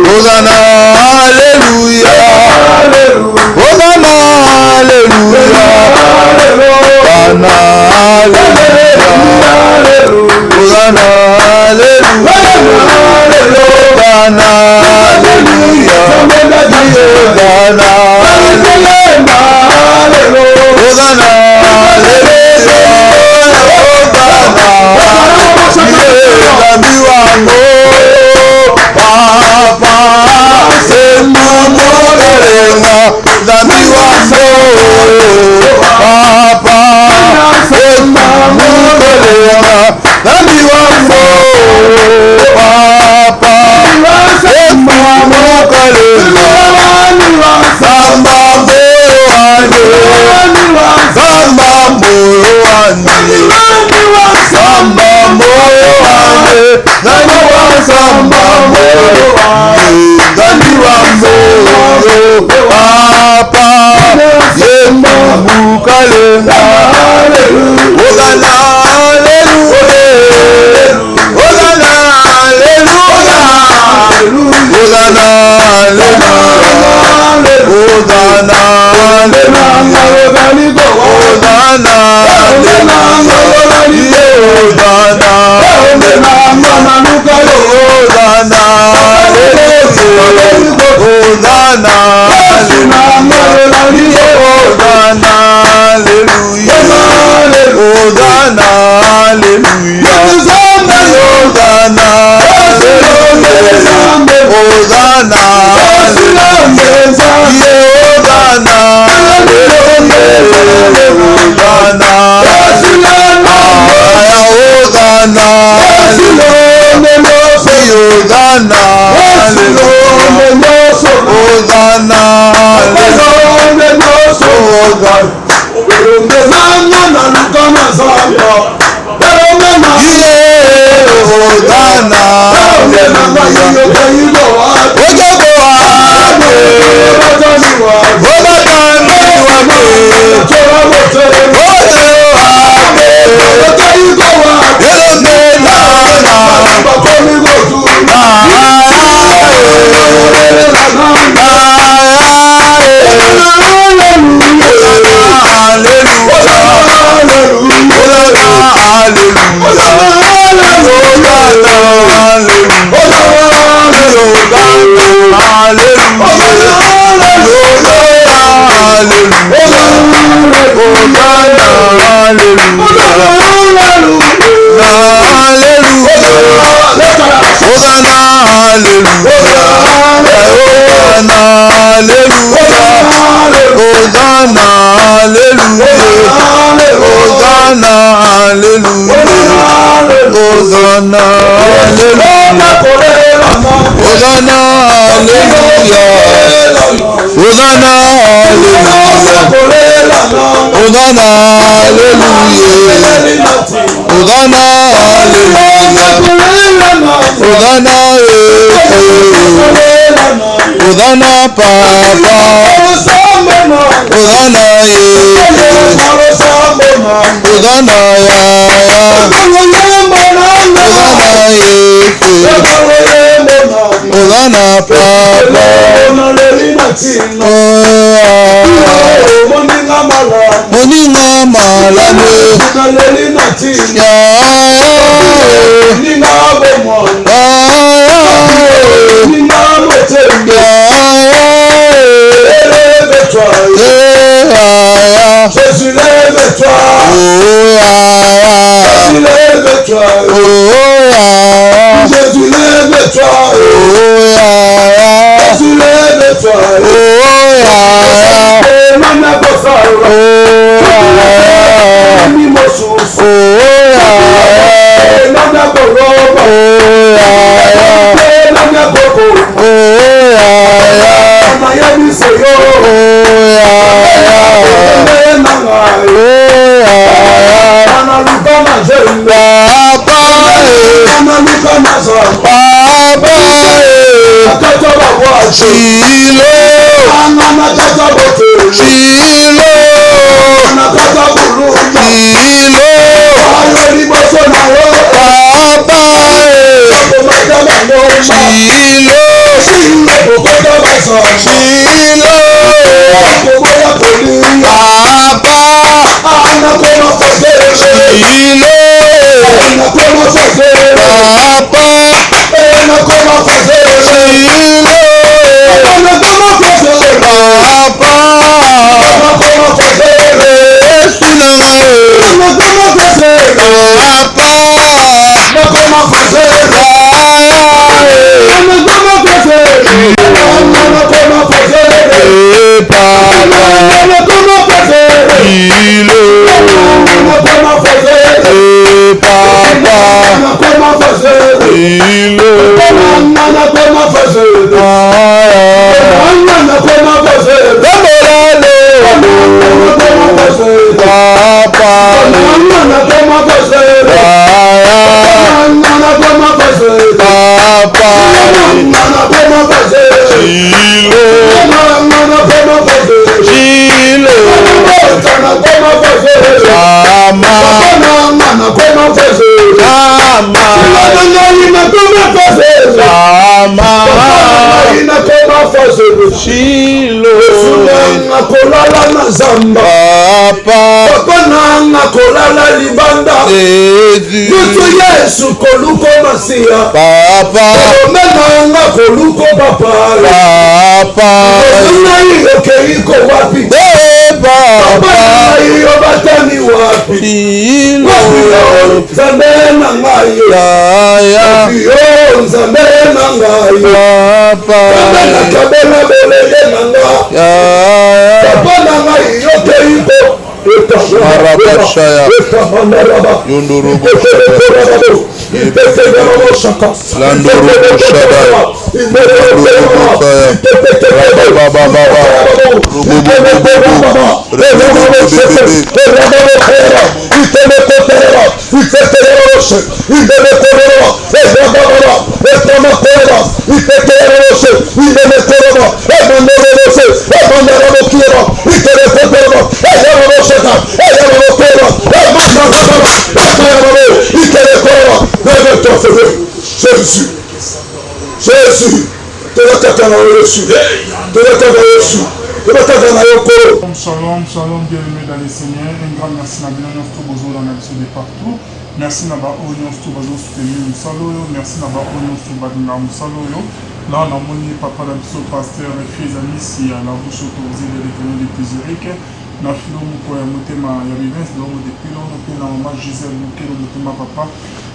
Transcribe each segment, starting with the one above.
Hosanna, Alléluia. Hosanna, Alléluia. Hosanna, Alléluia. Hosanna, Alléluia. Yesu koluko masia papa menanga koluko papa iko wapi papa iyo batani wapi Nzambe na ngai yo Nzambe na ngai papa na kabela belele na ngai papa na ngai yo iko Marabashaya Yundurubu Jésus, Shalom, shalom, bienvenue dans les Seigneurs. Un grand merci à bien notre bozo dans la de partout. Merci à ba onion sto bazo soutenir musalo. Merci à ba onion sto badina musalo. Là on a moni papa la biso pasteur et fils amis si à la bouche autorisée de l'éternel de Pizerique. Na filo moko ya motema ya vivence donc depuis long pe na maman Gisèle mokelo motema papa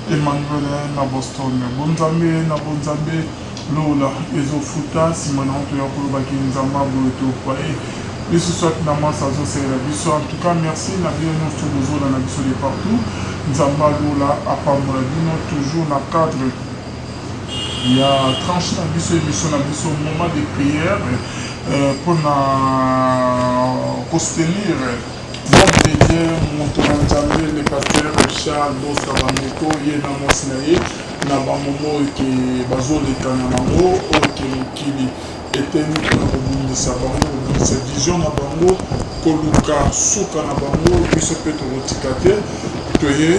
Emmanuel na Boston. Bonzambe Lola ezofuta simana onto ya kolobaki nzamba boto kwa biso soit na masa zo c'est la biso en tout cas merci na bien notre bozo na biso de partout nzamba Lola apambola bino toujours na cadre il y a tranche na biso na biso moment de prière pour na soutenir donc déjà mon nzambe le pasteur Charles Bosabameko yena mosinaye na bamomo ke bazoleka na bango oke mokili eteni mpona kobundisa bango kobundisa vision na bango koluka suka na bango biso mpe tokotika te toye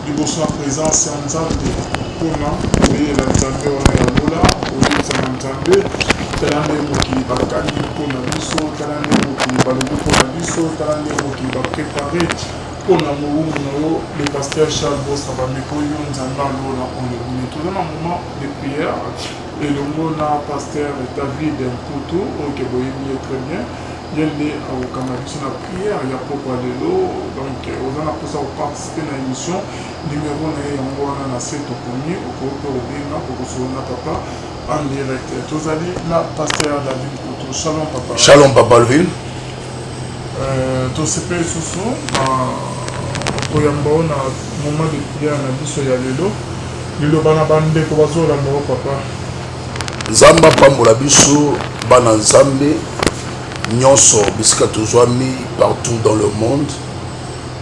liboso ya présence ya nzambe mpona koyela nzambe wana ya lola koyebisa na nzambe tala nde mokili bakani mpona biso tala nde mokili balobi mpona biso tala nde mokili baprépare mpona mowumu na yo le pasteur Charles Bosabameko yo nzambe alola olobuni toza na moment de prière elongo na pasteur David Mputu oke boyebi ye très bien ye nde akokanga biso na prière ya pokwa lelo donc oza na mposa koparticipe na émission numéro na ye yango wana na se tokomi okoki mpe kobenga kokosolola na papa en direct tozali na pasteur David Mputu. Shalom papa. Shalom papa Alvin. tosepe lisusu koyamba o na moment de prière na biso ya lelo liloba na bandeko bazolamba o papa nzambe apambola biso bana nzambe nyonso bisika tozwami partout dans le monde,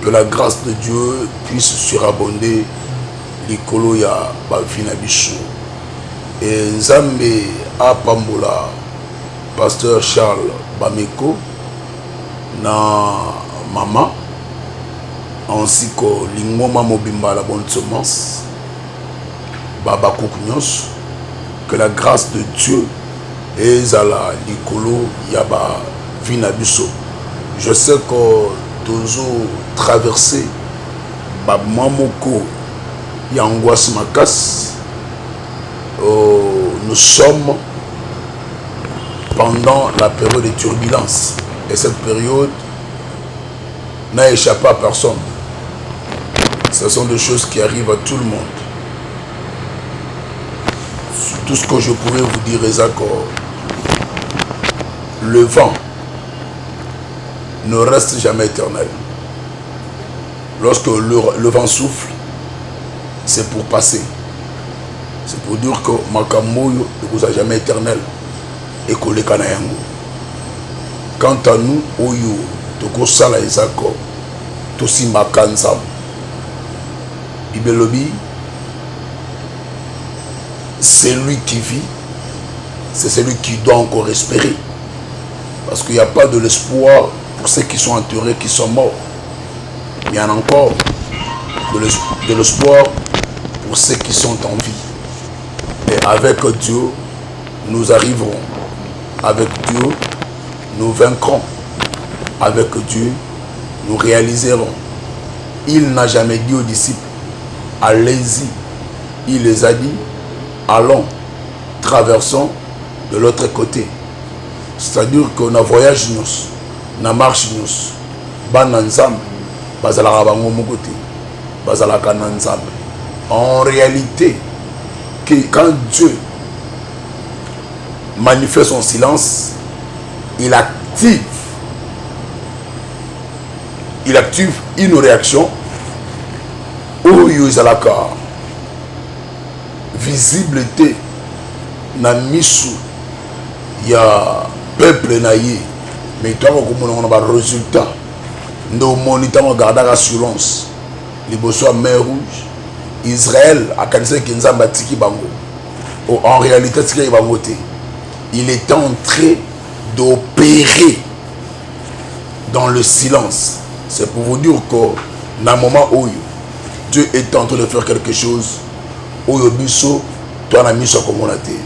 que la grâce de Dieu puisse surabonder likolo ya bavi na biso. Et nzambe apambola pasteur Charles Bameko na mama ainsi que lingoma mobimba la bonne semence baba nyonso, que la grâce de Dieu ezala likolo ya ba vina biso. Je sais que toujours traversé ba mamoko ya angoisse makas. Nous sommes pendant la période de turbulence, et cette période n'a échappé à personne. Ce sont des choses qui arrivent à tout le monde. Tout ce que je pourrais vous dire est que le vent ne reste jamais éternel. Lorsque le vent souffle, c'est pour passer. C'est pour dire que Makambo ne vous a jamais éternel et collé Kanayango. Quant à nous, Oyo, Toko Sala Ezako, Tosi Makansam, Ibelobi, c'est lui qui vit, c'est celui qui doit encore espérer. Parce qu'il n'y a pas de l'espoir pour ceux qui sont enterrés, qui sont morts. Il y en a encore de l'espoir pour ceux qui sont en vie. Et avec Dieu, nous arriverons. Avec Dieu, nous vaincrons. Avec Dieu, nous réaliserons. Il n'a jamais dit aux disciples, allez-y. Il les a dit, allons, traversons de l'autre côté. C'est-à-dire qu'on a voyage nous, on a marche nous, ban ensemble, bazala bango mokote, bazala kan ensemble. En réalité, quand Dieu manifeste son silence, il active une réaction où il y a visibilité na misu ya peuple naïe, mais toi on a un résultat nous monitorons garder assurance les besoins mer rouge Israël a cansé Kinzamba tiki bango en réalité tiki bango il est en train d'opérer dans le silence. C'est pour vous dire que dans un moment où Dieu est en train de faire quelque chose où biso toi na miso comme on a dit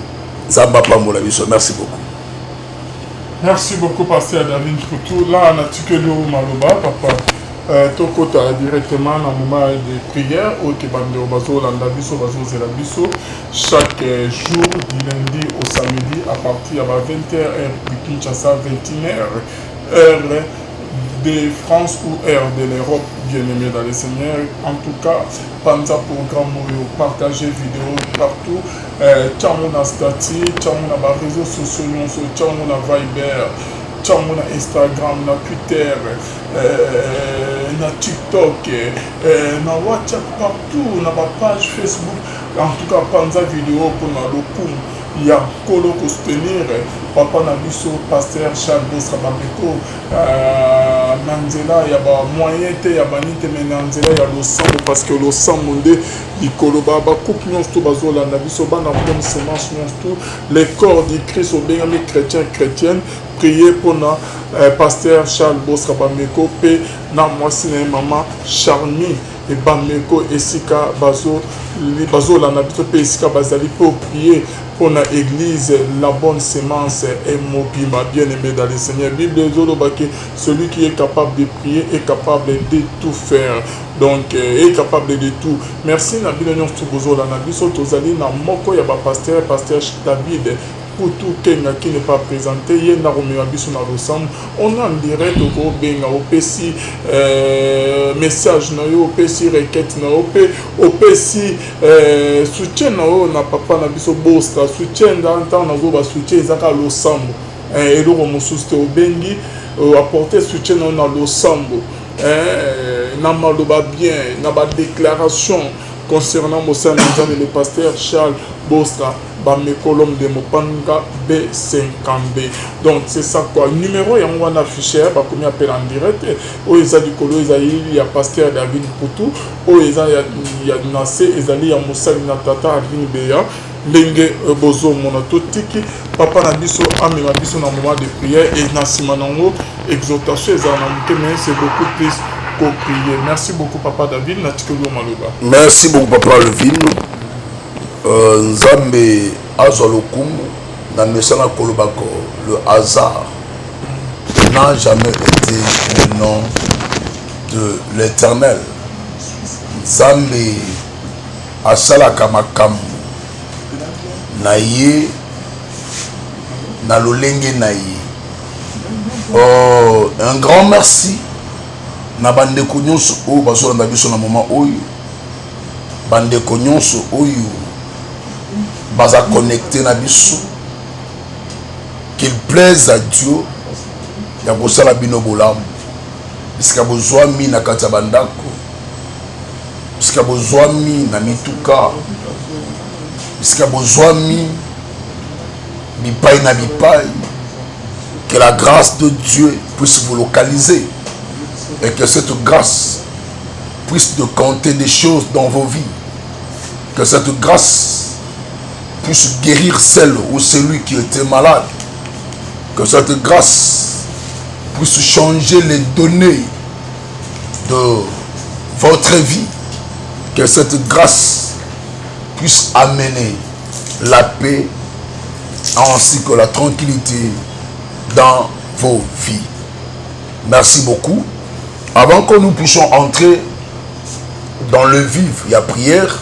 Zamba Pamola biso. Merci beaucoup. Merci beaucoup, Pasteur David Poutou. Là, on a tué le Maloba, papa. Tokota directement dans le moment de prière au Kébandé au Bazo, l'Andabiso, Bazo, Zelabiso, chaque jour du lundi au samedi à partir de 20h heure de Kinshasa, 21h heure de France ou heure de l'Europe, bien aimé dans les seigneurs. En tout cas, Panza programme, partagez vidéo partout. Tchamona Stati, Tchamona réseaux sociaux, Tchamona Viber, Tchamona Instagram, na Twitter, na TikTok, na WhatsApp partout, na page Facebook. En tout cas, Panza vidéo pour le coup. Il y a Kolo pour soutenir Papa Nabiso, Pasteur Charles Bosrabameko, Nanzela, il y a moyen, il y a banité, mais Nanzela, il y a le sang, parce que le sang mondé, il Koloba, coupe nous tout, Bazola, Nabiso, Banabon, Semence, tout, les corps du Christ, au bien, les chrétiennes, priez pour nous, Pasteur Charles Bosrabameko, P, Namoisi, Maman, Charmy, et Bameko, Esika, Bazo, les Bazo, la Nabito, Esika, Bazali, pour prier pour l'église, la bonne sémence est mobile, bien aimé dans les seigneurs. Bible celui qui est capable de prier est capable de tout faire. Donc, est capable de tout. Merci, Nabil Nyon Stubozo, la Nabiso, Tozali, Namoko, Yaba Pasteur David. Pour tout Kenga qui n'est pas présenté, il y a on est en direct au Benga, au PC message, au PC requête, au PC soutien, na papa na biso bosta, soutien dans le temps, na soutien, Zaka Losambo, et le Romosuste au Bengi, apporter soutien dans l'Osambo, na maloba bien, na ba déclaration concernant Moussa Nzam et le pasteur Charles Bostra. Bamekolom de Mopanga B50B. Donc c'est ça quoi. Numéro, il y a un affiché, comme il appelle en direct. Où il y a du colo, il y a pasteur David Poutou. Où il y a Nassé, il y a Moussa Natata, Avin Beya. Lenge Bozo Monototiki. Papa Nabiso, Ami Nabiso, dans le moment de prière. Et Nassimanango, exhortation, mais c'est beaucoup plus co-prier. Merci beaucoup, Papa David. Merci beaucoup, Papa Levin. Nzambe Azolokumu na mesana kolobako, le hasard n'a jamais été le nom de l'Éternel. Nzambe asalaka makambo na ye na lolenge na ye. Un grand merci na bandeko nyonso oyo bazolanda biso na moment oyo, bandeko nyonso oyo baza connecté na biso, qu'il plaise à Dieu ya kosala bino bolamu, bisika bozwami na kati ya bandako, bisika bozwami na mituka, Puisqu'il y a besoin de bipaï na bipaï, que la grâce de Dieu puisse vous localiser et que cette grâce puisse de compter des choses dans vos vies. Que cette grâce puisse guérir celle ou celui qui était malade. Que cette grâce puisse changer les données de votre vie. Que cette grâce puisse amener la paix ainsi que la tranquillité dans vos vies. Merci beaucoup. Avant que nous puissions entrer dans le vif, il y a prière.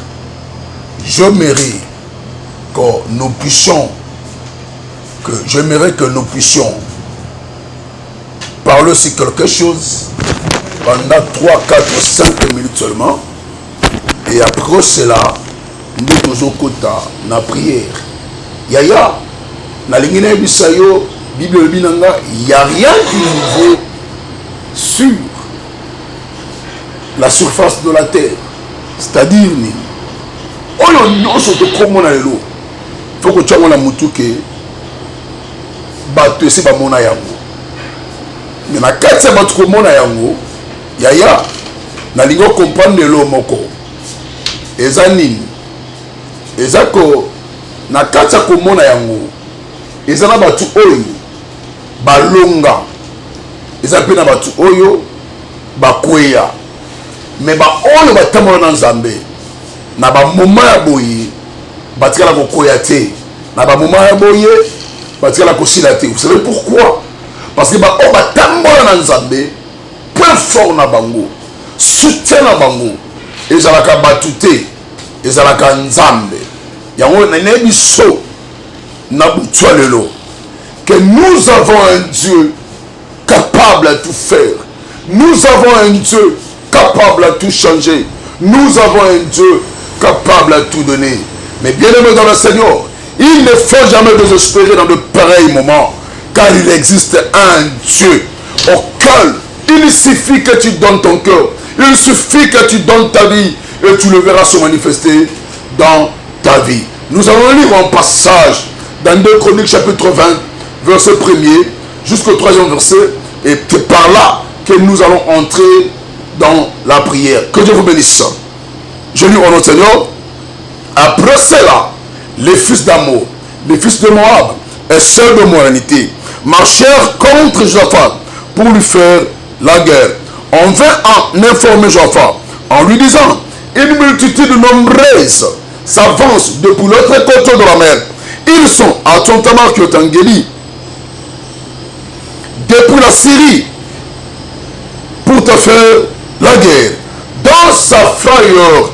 J'aimerais que nous puissions parler sur quelque chose pendant 3, 4, 5 minutes seulement. Et après cela, nous devons kota na prière. Yaya, na lingine bisayo, Bible binanga, il n'y a rien de nouveau sur la surface de la terre. C'est-à-dire, oyo nyonso tokomona lelo. Faut que tu aies la mutuke bato esi bamona yango. Mais na kati ya bato komona yango, yaya, na lingo comprendre lelo moko. Eza nini? Eza ko na kati ya komona yango, eza na bato oyo balonga. Eza pe na bato oyo bakweya. Mais ba oyo batambola na Nzambe na ba moment ya boye batikala kokoya te, na ba moment ya boye batikala kosila te. Vous savez pourquoi? Parce que ba oyo batambola na Nzambe, point fort na bango, soutien na bango ezalaka batu te, ezalaka Nzambe. Yango na nebi so na butwa lelo que nous avons un Dieu capable à tout faire. Nous avons un Dieu capable à tout changer. Nous avons un Dieu capable à tout donner. Mais bien aimé dans le Seigneur, il ne faut jamais désespérer dans de pareils moments, car il existe un Dieu auquel il suffit que tu donnes ton cœur, il suffit que tu donnes ta vie et tu le verras se manifester dans ta vie. Nous allons lire un passage dans 2 Chroniques chapitre 20, verset 1er jusqu'au 3e verset, et c'est par là que nous allons entrer dans la prière. Que Dieu vous bénisse. Je lis au nom du Seigneur. Après cela, les fils d'Amour, les fils de Moab et ceux de Moabité marchèrent contre Josaphat pour lui faire la guerre. On vint en informer Josaphat en lui disant: une multitude nombreuse s'avance depuis l'autre côté de la mer. Ils sont à Tontamar qui est en Guéli, depuis la Syrie, pour te faire la guerre. Dans sa frayeur,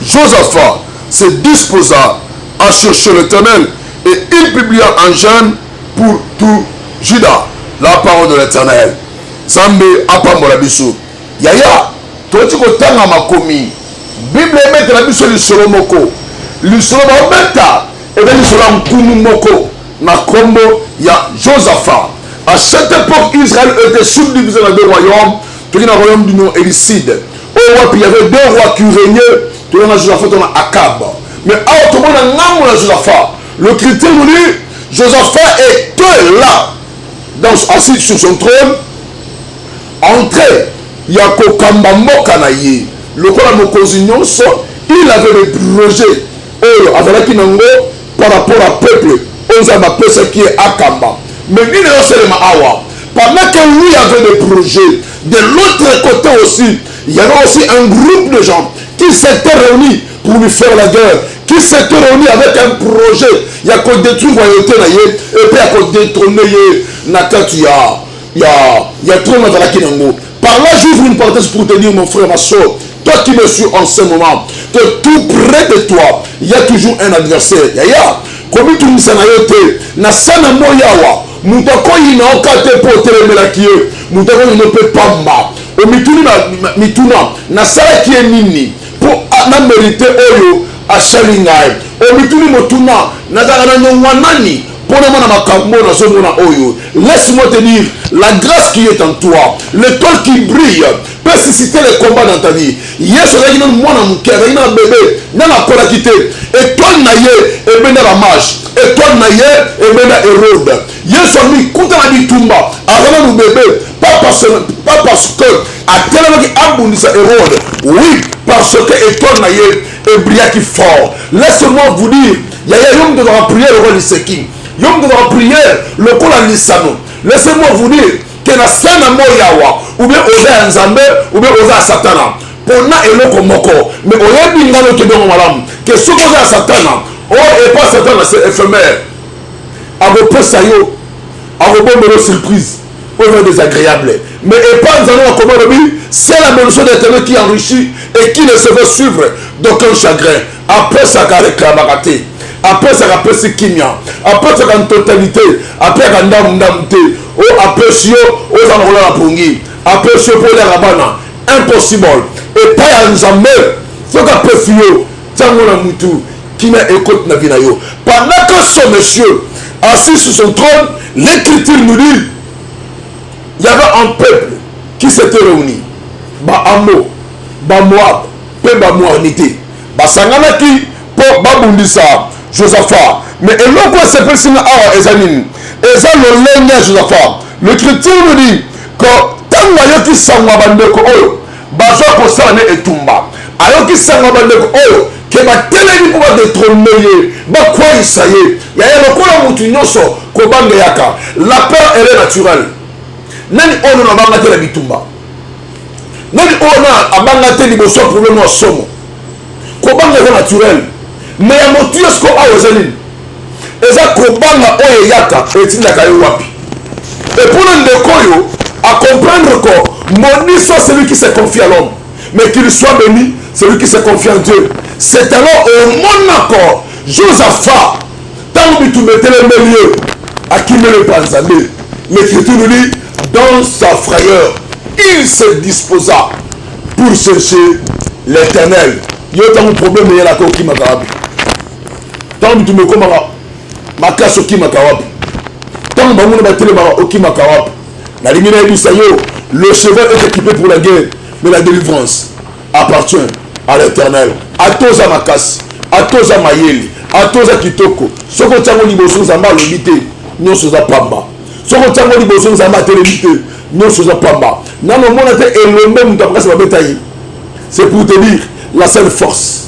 Josaphat se disposa à chercher l'Éternel et il publia un jeûne pour tout Juda la parole de l'Éternel. Zambe apambola biso. Yaya, toti kotanga makomi. Bible emete la biso lisolo moko. Lisolo ba beta et bien lisolo nkunu moko na kombo ya Josaphat. À cette époque, Israël était subdivisé dans 2 royaumes. Tout le royaume du nom Élicide. Il y avait 2 rois qui régnaient. Tout le monde a Josaphat, on a Akab. Mais tout le monde a Josaphat. Le critère voulu, Josaphat était là, assis sur son trône. Entré, il y a Kokamba Mokanaye. Le roi Mokosignon, il avait des projets. Avec Kinango, par rapport à peuple, on a appelé ce qui est Akamba. Mais il est seulement Awa. Pendant que lui avait des projets, de l'autre côté aussi, il y avait aussi un groupe de gens qui s'étaient réunis pour lui faire la guerre, qui s'étaient réunis avec un projet. Il y a qu'on détruit la royauté, et puis il y a qu'on détrône il y a trop dans la Kinango. Par là, j'ouvre une parenthèse pour te dire, mon frère, ma soeur, toi qui me suis en ce moment, que tout près de toi, il y a toujours un adversaire. Yaya, comme tu me sais, na sana moyawa. Mutako ina okate po telemela kiye mutako ina pe pamba o mituna na sala kiye nini po na mérité oyo a shalingai o mituni motuna na dana nyongwanani pour na mona makambo na zomona oyo. Laisse-moi te dire, la grâce qui est en toi, l'étoile qui brille peut susciter les combats dans ta vie. Yes, on a dit non moi na mon cœur, il a un bébé, na la kola quitté étoile na ye et mage étoile na ye emena Hérode Yesu ami kuta na bitumba azana mu bébé pas parce que atelemaki abundisa Hérode, oui parce que étoile na ye ebriaki fort. Laissez-moi vous dire, il y a un homme de la prière le roi Liseki, homme de la prière le col à Lissano. Laissez-moi vous dire que na sana moyawa ou bien oza nzambe ou bien oza satana pona eloko moko mais oyebi ngano ke dongo malamu que ce que oza satana oh et pas satana c'est éphémère agopesa yo agobombelo surprise ou désagréable mais et pas nzano comment le c'est la même chose d'Éternel qui enrichit et qui ne se veut suivre d'aucun chagrin après ça carré kramagate après ça kapesi kimia après ça en totalité après ça ndamte o après sio o za ngola la pungi après sio pour les rabana impossible et pas en jamais faut qu'après fio tango na mutu qui n'a écoute na vie na yo pendant que ce monsieur assis sur son trône l'écriture nous dit il y avait un peuple qui s'était réuni ba amo ba moab pe ba moabité ba sanganaki po babundisa Josaphat mais eloko s'appelle sina awa ezanini eza lolenge ya Josaphat l'écriture nous dit que tango ayoki sangwa bandeko oyo bazwa kosala ne etumba ayoki sangwa bandeko oyo ke batelemi mpo badetrone ye bakwayisa ye yaya lokola mutu nyonso kobangeyaka la peur elle est naturelle nani oyo na banga te na bitumba nani oyo na abanga te liboso problème ya somo kobanga eza naturel mais ya motu nyonso ko awa eza nini eza kobanga oyo eyaka etindaka ye wapi et pour le ndeko oyo à comprendre que maudit soit celui qui se confie à l'homme mais qu'il soit béni celui qui se confie en Dieu. C'est alors au monde encore Josaphat tant que tu mettais le milieu à qui me le panzamé l'écriture nous dit dans sa frayeur il se disposa pour chercher l'Éternel. Il y a un problème il y a la coquille makarabi tant que tu me commaras ma casse au qui makarabi tant que tu me battais le au qui makarabi la lumière du Seigneur le cheval est équipé pour la guerre mais la délivrance appartient à l'Éternel. À tous à Makas, à tous à Mayeli, à tous à Kitoko. Ce que tu as dit, nous avons limité, nous sommes à Pamba. Ce que tu as dit, nous avons limité, nous sommes à Pamba. Nous avons été éloignés, nous avons été. C'est pour te dire, la seule force,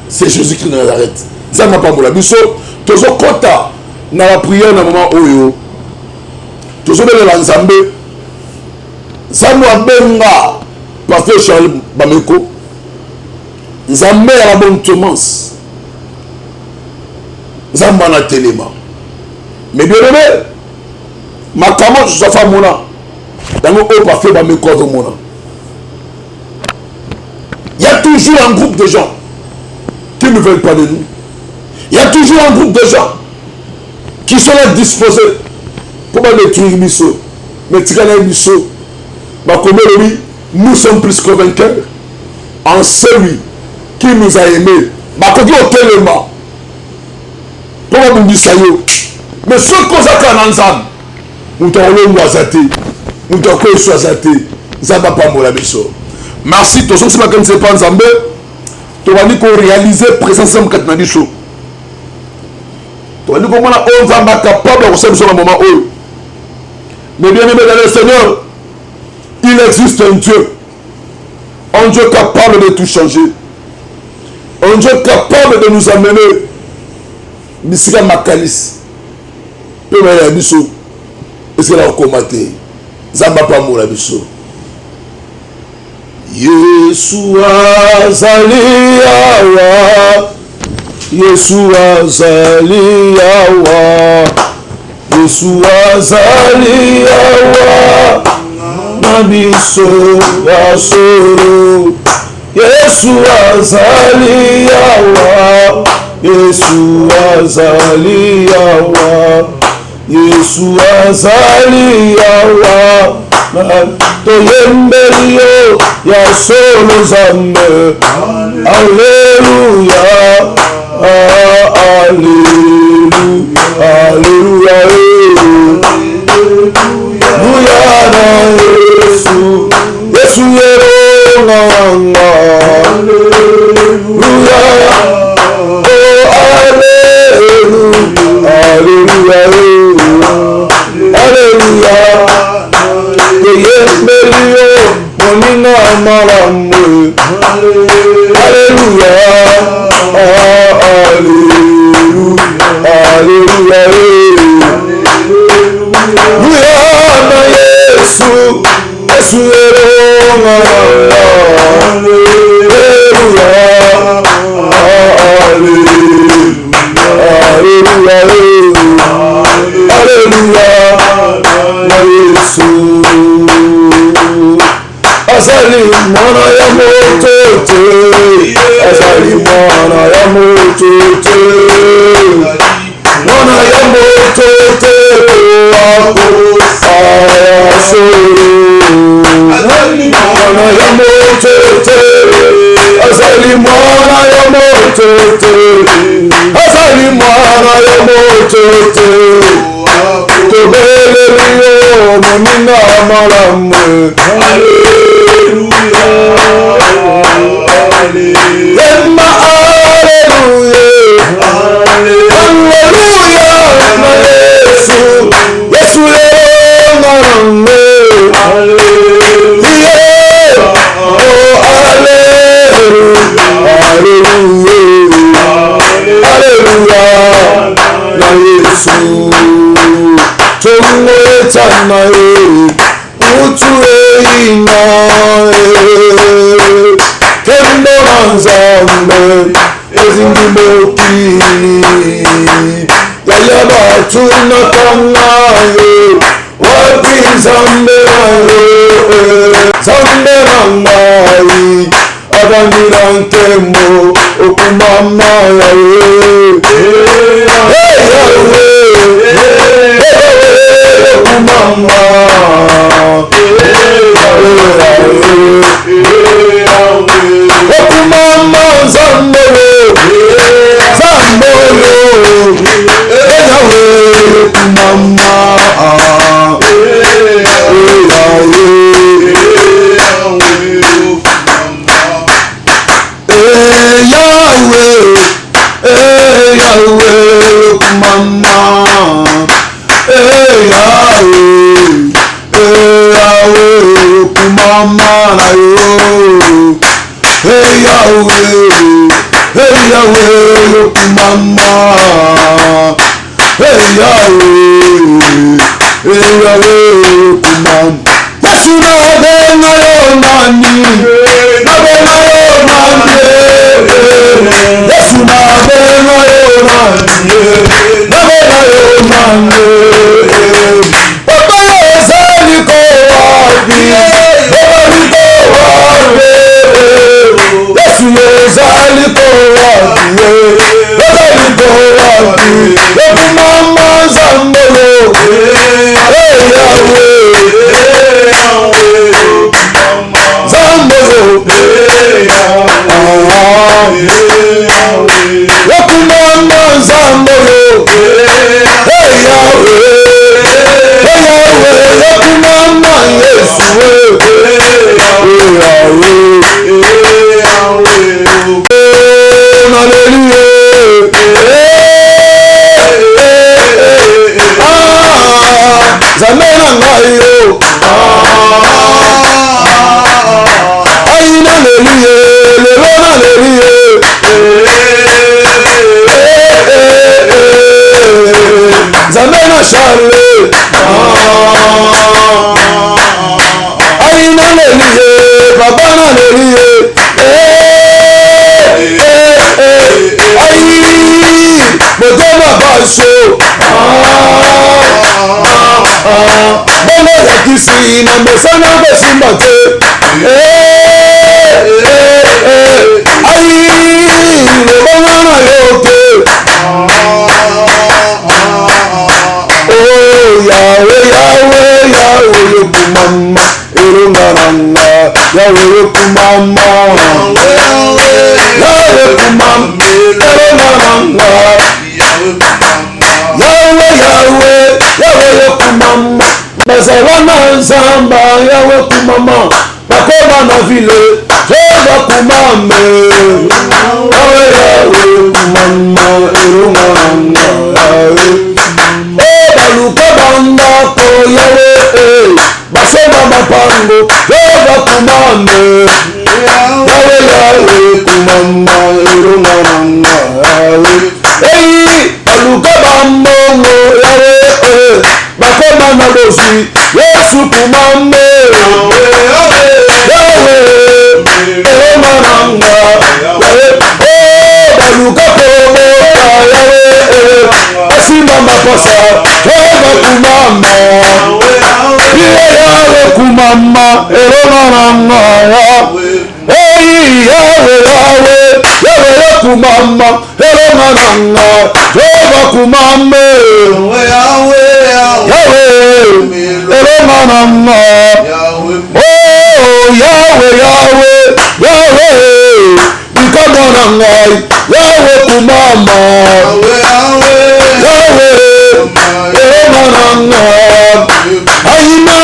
c'est Jésus-Christ de Nazareth. Ça n'a pas moula. Nous sommes tous au quota, dans la prière, dans le moment où tous sommes dans l'ensemble. Ça nous a benga, pasteur Charles Bameko. Nzambe ya bonne Thomas Nzamba na telema mais bien aimé makamo Josaphat mona dango o parfait ba me kozo mona il y a toujours un groupe de gens qui ne veulent pas de nous. Il y a toujours un groupe de gens qui sont là disposés pour détruire Misso mais tigana Misso ba comme lui nous sommes plus que vainqueurs en celui qui nous a aimés. Bakoki otelema. Pour nous dire ça yo. Mais ce qu'on a fait en ensemble, nous t'avons l'oisate, nous t'avons l'oisate, ça va pas mola biso. Merci, tous ceux qui ne sont pas ensemble, tu vas dire qu'on réalise présence en quatre biso. Tu vas dire qu'on va capable de recevoir sur le moment où. Mais bien aimé dans le Seigneur, il existe un Dieu capable de tout changer. Un Dieu capable de nous amener Bisika Makalis peut me la biso est-ce que la commaté Zamba pas mo la biso Yeshua Zaliyawa Yeshua Zaliyawa Yeshua Zaliyawa Nabiso Yasoro Yeshua Zaliyawa Yeshua Zaliyawa Yeshua Zaliyawa Toyembelio ya solo zambe Alleluia Alleluia Alleluia Alleluia na Yesu Yesu Alleluia, oh Alleluia. Alléluia, Jésus. Azali mwana ya motote, azali mwana ya motote, mwana ya motote wako asoro. Mwana ya motote, azali mwana ya motote, azali mwana ya motote. Tobele liyo monina malamu. Alléluia, Alléluia, Alléluia, na Yesu, Yesu leo ngaramme. Alléluia, oh Alléluia, Alléluia, Alléluia, na Yesu. Tumweta naye utueina kendo na nzambe ezindimokili yaya batu nakangaye wapi nzambe naye nzambe nangai abandira nkemo okumama yaye okumama okumama zambolo zambolo eyawe okumama eyawe okumama kumama na yo Yahweh kumama Yahweh kumama Yesu na benga yo nani na benga yo nani Yesu na benga yo nani na benga yo nani Papa ezali ko wapi Papa liko wapi Yesu ezali ko wapi ezali ko wapi Okumama zambolo Yahweh zambolo Okumama zambolo Okumama Yesu Zamena ngayo Aina leluye Lelona leluye Zamena shale Aina leluye Babana leluye Ayi Modema basho Bono ya kisi na mesana besimba te Ayi Lebona na yoke Oh Yahweh Yahweh Yahweh yokumama Erungaranga Yahweh yokumama Yahweh kumama Erungaranga Yahweh Yahweh Yahweh yokumama Bazalana nzamba Yahweh kumama Bakoma na vile Jova kumame Yahweh Yahweh kumama Erungaranga Baluka bandako Yahweh Basoma mapango Jova kumame Yahweh Yahweh kumama Erungaranga Baluka bambongo Yahweh Bakoma na dosi Yesu kumame Yahweh Erungaranga Baluka pomo Yahweh eromananga Yahweh kumama eromananga Jehova kumame Yahweh eromananga oh Yahweh ikamonanga Yahweh kumama Yahweh eromananga ayina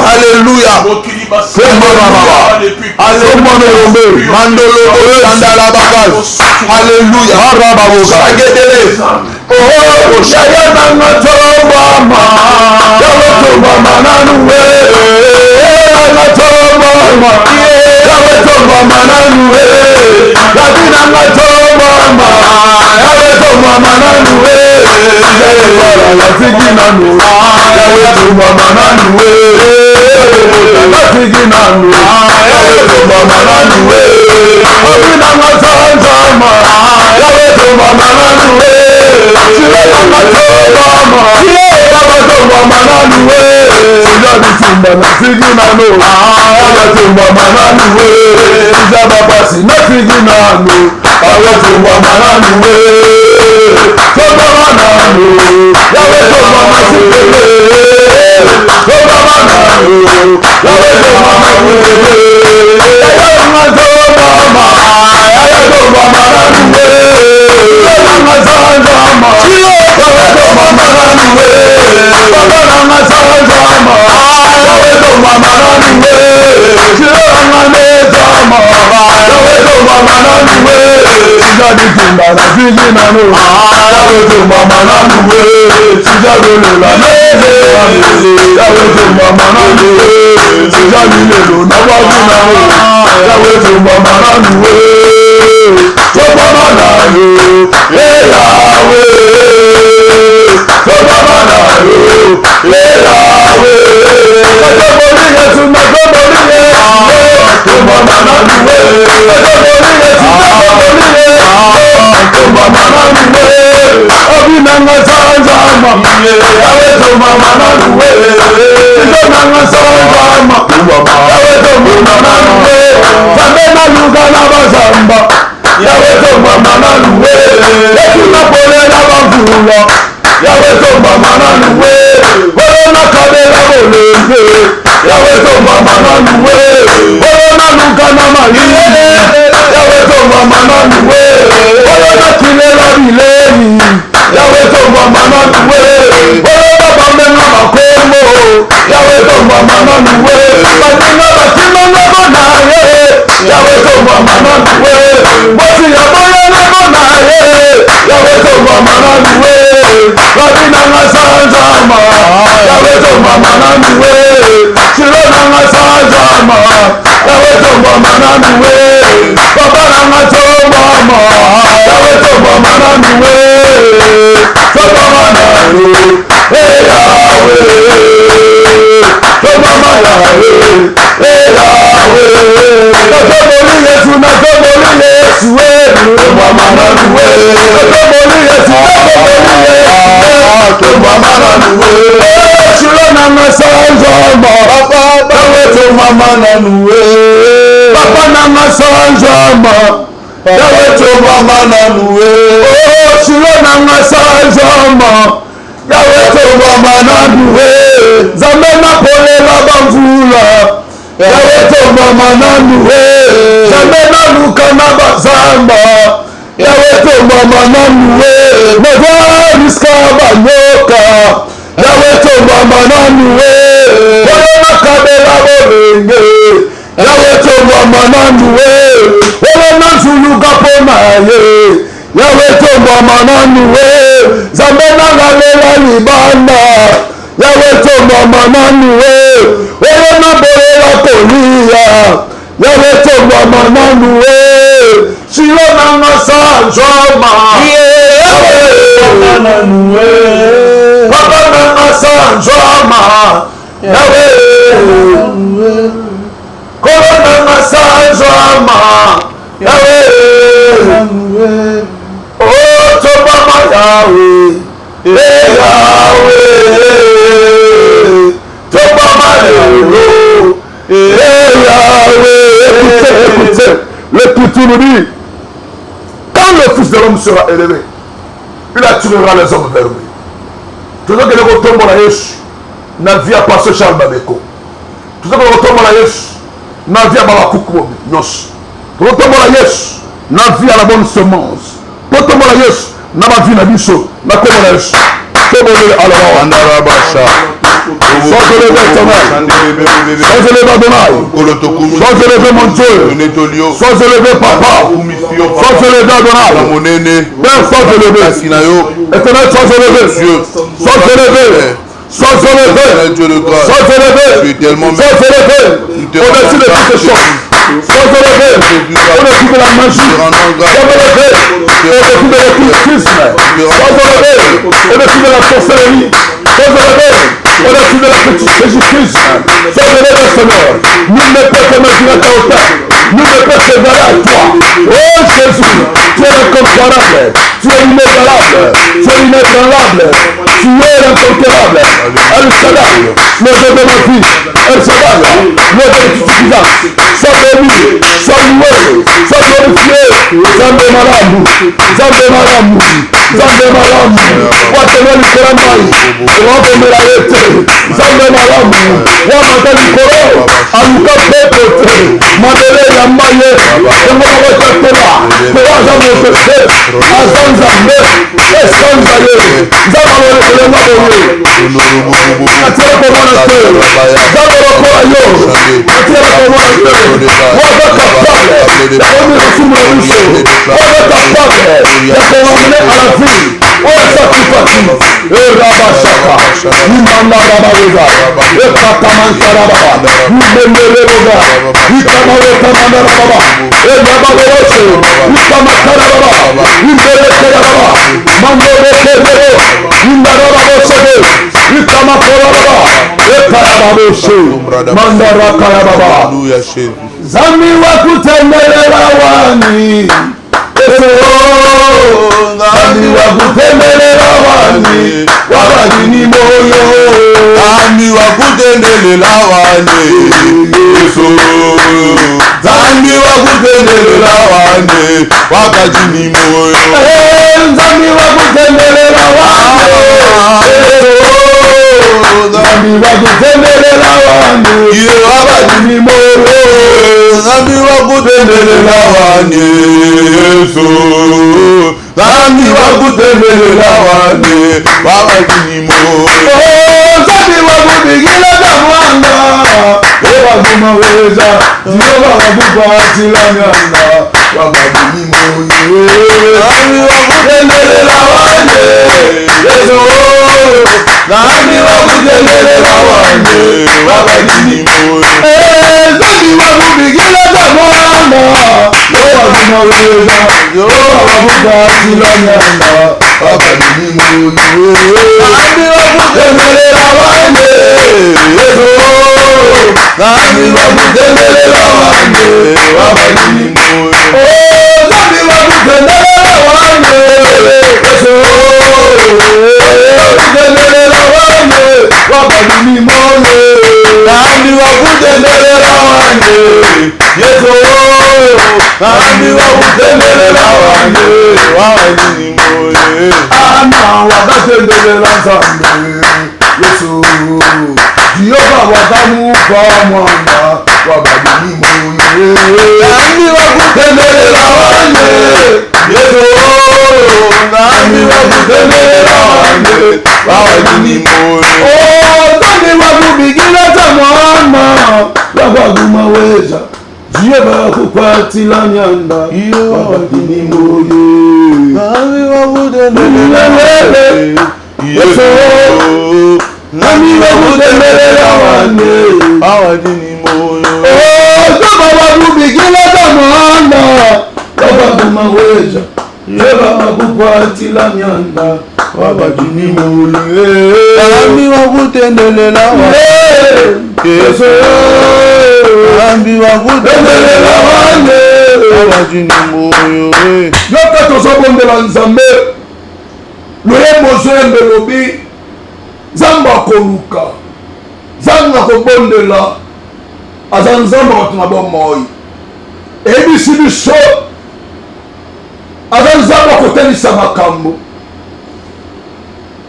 Alléluia. l'Écriture nous dit, quand le Fils de l'homme sera élevé, il attirera les hommes vers lui. Tu sais que le retour de Yesu n'a vu à passer Charles Babeko. Tu sais que le retour de Yesu n'a vu à Babakouk Nyos. Le retour de Yesu n'a vu à la bonne semence. Le retour de Yesu n'a pas vu à Bisso. N'a pas vu à Yesu. C'est bon, alors. Andarabasha. Sois élevé, éternel. Sois élevé, Adonai. Sois élevé, mon Dieu. Sois élevé, Papa. Sois élevé, Adonai. Père, sois élevé. Éternel, sois élevé. Sois élevé. Sois élevé. Sois élevé. Sois élevé. Au-dessus de toutes les choses. Sois élevé. Au-dessus de la magie. Sois élevé. Au-dessus de l'occultisme. Sois élevé. Au-dessus de la sorcellerie. Sois élevé. Au-dessus de la petite Jésus-Christ. Sois élevé, Seigneur. Nul ne peut te mesurer à ta hauteur. Nul ne peut se égaler à toi. Oh Jésus, tu es incomparable. Tu es inégalable. Tu es inébranlable. Tu es inconquérable. El Shaddai, le Dieu de ma vie. El Shaddai, le Dieu de toute suffisance. Sois béni, sois loué, sois glorifié. Zambe malamu, Zambe malamu, Zambe malamu. Watema likora mai, Wambe melayete. Zambe malamu, Wamata likoro, Aluka pepe, Madele ya maye, Yamama wakatela, Tewaza motete, Azanzambe, Esanzaye, Zamalo lekelemaboye. Atira komona te, Zamalo kora yo, Atira komona te, Waga kapable, Yakomi resumle uso, Waga kapable, Yakomamene à la vie, Oya sakifati, Rabashaka, Nimanda Rabaweza, Ekatamanta Rababa, Nimendele Boga, Ikamare Kamanda Rababa, Eyabaweose, Ikamakara Rababa, Imbeleke Rababa, Mandore Kebere, Indarababosebe, Ikamakora Rababa, Ekarababoshe, Mandara Karababa. Zami wakutembelela wani, Zami wakutembelela wani, wabadini moyo. Zami wakutembelela wani, Yesu. Zami wakutembelela wani, wabadini moyo. Zami wakutembelela wani, Zami wakutembelela wani, wabadini moyo. Zami wakutembelela wani, Yesu. Zami wakutembelela wani, wabadini moyo. Zami wakubigila kamwanga, wagumaweza, Jehova wakukwatila nyanga, wabadini moyo. Zami wakutembelela wani, Yesu. Zami wakutembelela wani, wabadini moyo. Zami wakubigila kamwanga, wagumaweza, Jehova wakukwatila nyanga, wabadini moyo. Zami wakutembelela wani, Yesu. Zami wakutembelela wani, wabadini moyo. Zami wakutembelela wani, Yesu. Wakutembelela wani, wabadini moyo. Zami wakutembelela wani, Yesu. Zami wakutembelela wani, wabadini moyo. Ana wakatembelela Nzambe, Yesu. Jehova wakamupa mwana, wabadini moyo. Zami wakutembelela wani, Yesu. Zami wakutembelela wani, wabadini moyo. Zami wakubigila mwana, wabagumaweza, Jehova wakukwatila nyanda, wabadini moyo. Zami wakutembelela wani, Yesu. Zami wakutembelela wani, wabadini moyo. Zama wakubigila mwana, wabagumaweza, Jehova wakukwatila nyanda, wabadini moyo. Zami wakutembelela wani, Yesu. Zami wakutembelela wani, wabadini moyo. Yoka tozobondela Nzambe, loyembo zoyembe lobi, Nzambe akoluka, Nzambe akobondela, aza Nzambe bato na bomoi. ebisi biso aza nzambe akotelisa makambo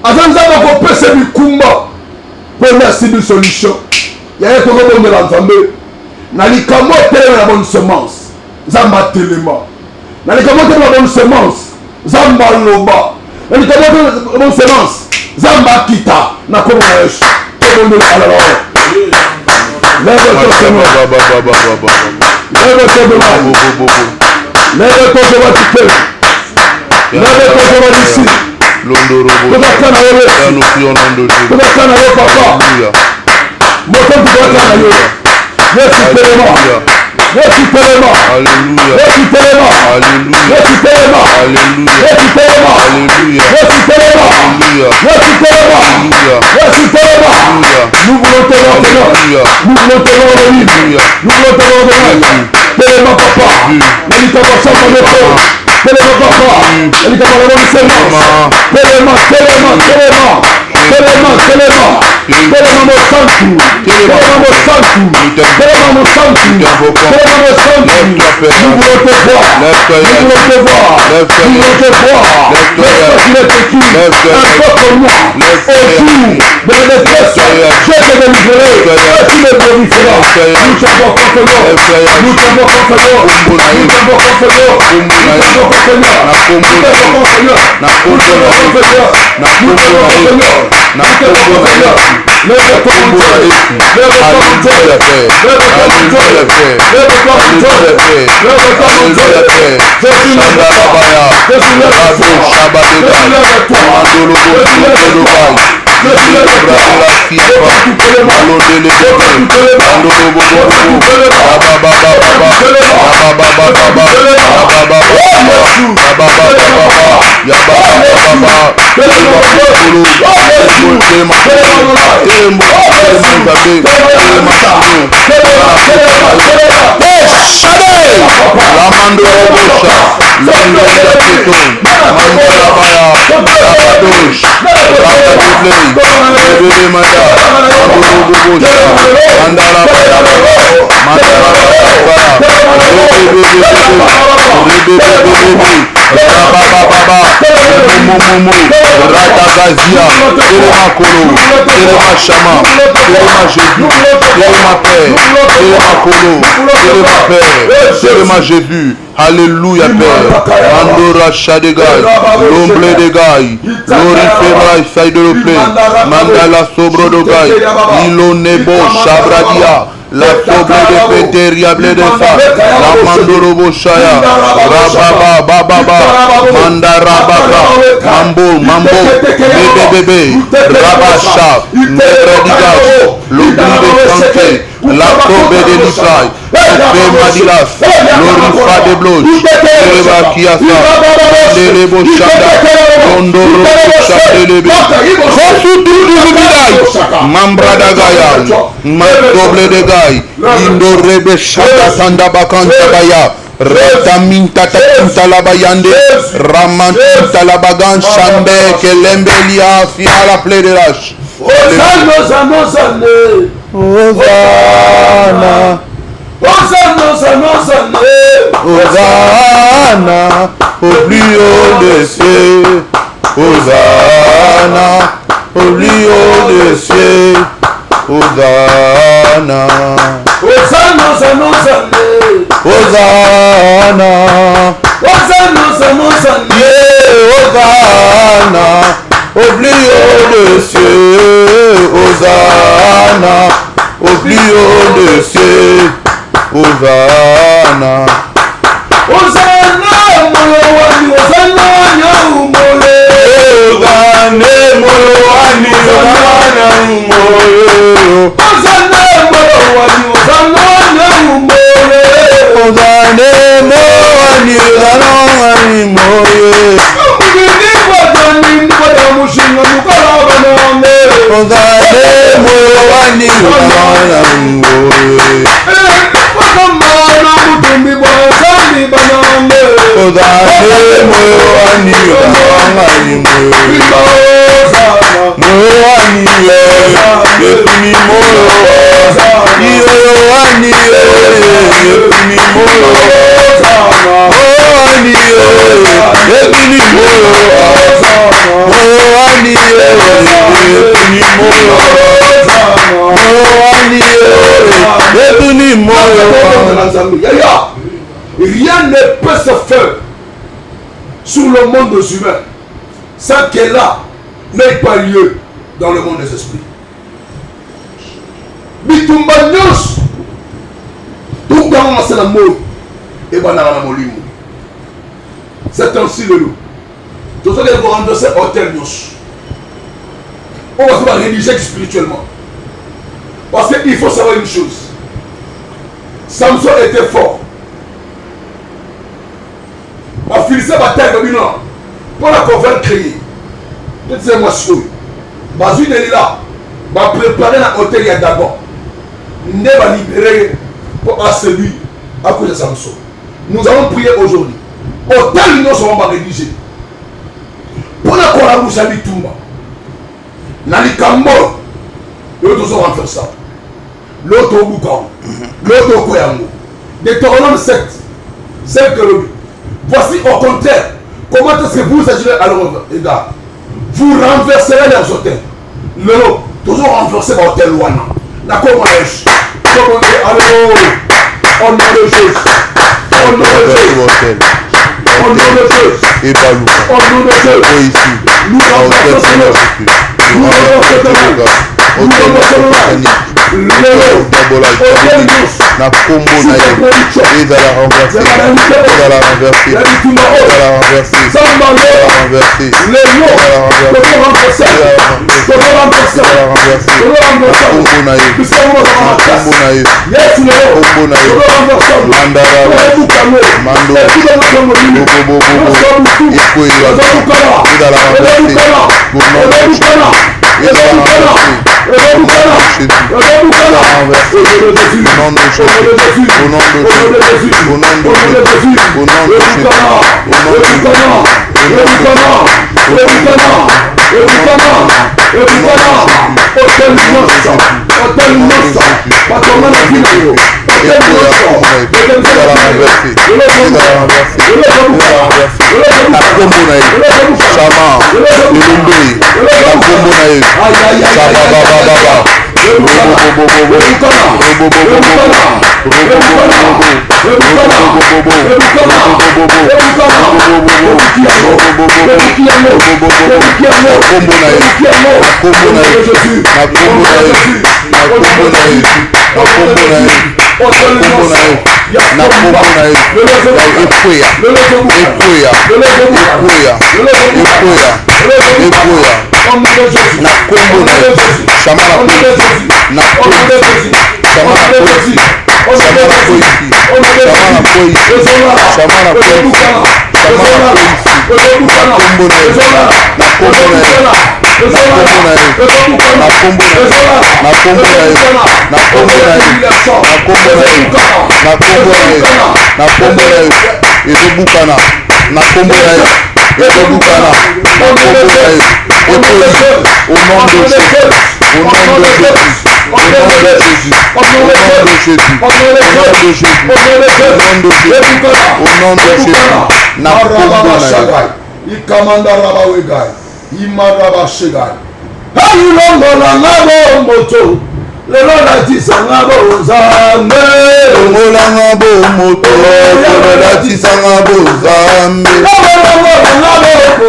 aza nzambe akopesa bikumba mpo merci biso solution yaye tokobondela nzambe na likambo otelema na bonne semence nzambe atelema na likambo otelema na bonne semence nzambe aloba na likambo otelema na bonne semence nzambe akita na kombo na yesu tobondela alala lève-toi Seigneur lève-toi devant lève-toi devant du peuple lève-toi devant d'ici tobakana yo tobakana yo papa moto tobakana yo yesu telema yesu telema yesu telema yesu telema yesu telema yesu telema yesu telema yesu telema nous voulons te voir Seigneur nous voulons te voir le livre nous voulons te voir demain telema papa nalitaka shamba lepo telema papa nalitaka la semence telema telema telema telema telema telema mo santu telema mo santu telema mo santu telema mo santu nous voulons te voir nous voulons te voir nous voulons te voir il est écrit un peuple moi au jour de la détresse je te délivrerai et tu me glorifieras nous t'avons confiance nous t'avons confiance nous t'avons confiance nous t'avons confiance nous t'avons confiance nous t'avons confiance nous t'avons confiance nous t'avons confiance lève-toi mon Dieu lève-toi mon Dieu lève-toi mon Dieu lève-toi mon Dieu lève-toi mon Dieu Jésus lève-toi Jésus lève-toi Jésus lève-toi Jésus Ratagazia, Telema Kolo, Telema Chama, Telema Jésus, Telema Père, Telema Kolo, Telema Père, Telema Jésus. Alléluia Père. Mandora Shadegai, l'ombre de Gai, glorifera Saïd de Play, Mandala Sobro de Gai, Ilonebo Shabradia. La sobre de Peteria Bledesa, la Mandorobo Shaya, Rababa, Bababa, Mandarabaka, Mambo, Bébé, Rabasha, Nebredigas, l'Obli de Santé, la Tobe de Lissaï, Ope Madilas, l'Orifa de Bloch, Reba Kiasa, Lelebo Shada, Gondoro Shadelebe, Mambrada Gaya, Matoble de Gaya, Indo Rebe Shada Tanda Bakanta Baya, Rataminta Takinta Labayande, Ramanta Labagan Shambe, Kelembelia, Fiala Plederach. Hosanna, Hosanna, au plus haut des cieux. Hosanna, au plus haut des cieux. Hosanna. Hosanna, au plus haut des cieux. Hosanna, au plus haut des cieux. Hosanna. Hosanna, Molowani, Hosanna, Nyaumole. Hosanna, Molowani, Hosanna, Nyaumole. Hosanna, Molowani, Hosanna, Nyaumole. Hosanna, Molowani, Hosanna, Nyaumole. Mugini wadani, wadamushinga mukalabana. Hosanna, Molowani, Hosanna, Nyaumole. Hosanna, Rien ne peut se faire sur le monde des humains sans que là n'ait pas lieu dans le monde des esprits. Bitumba nyos tungama masala moy et banana molimo. C'est ainsi le loup. Tout ça que vous renversez hôtel nyos. On va se faire rédiger spirituellement. Parce qu'il faut savoir une chose. Samson était fort. On finissait la bataille de Bilan. Pour la convaincre créer. Toutes ces motions. Bazoui est là. Va préparer l'hôtel d'abord. Ne va libérer pour à celui à cause de Samson. Nous allons prier aujourd'hui. Hôtel nous serons rédigés. Pour la collaboration à Bitumba. Nalikambo. L'autre sera faire ça. L'autre au Boukan. L'autre au Koyango. Deutéronome 7. 5 que le. Voici au contraire comment est-ce que vous agirez à leur égard. Vous renverserez leurs hôtels. Le lot, toujours renverser votre hôtel Wana. D'accord, moi, comme on dit, allô, au nom de Jésus. Au nom de Jésus. Au nom de Jésus. Au nom de Jésus. Nous renversons nous renversons na combo na ye ezala renversé ezala renversé ezala renversé ezala renversé combo na ye combo na ye mandara mando bobo ekoya ezala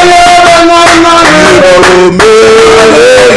renversé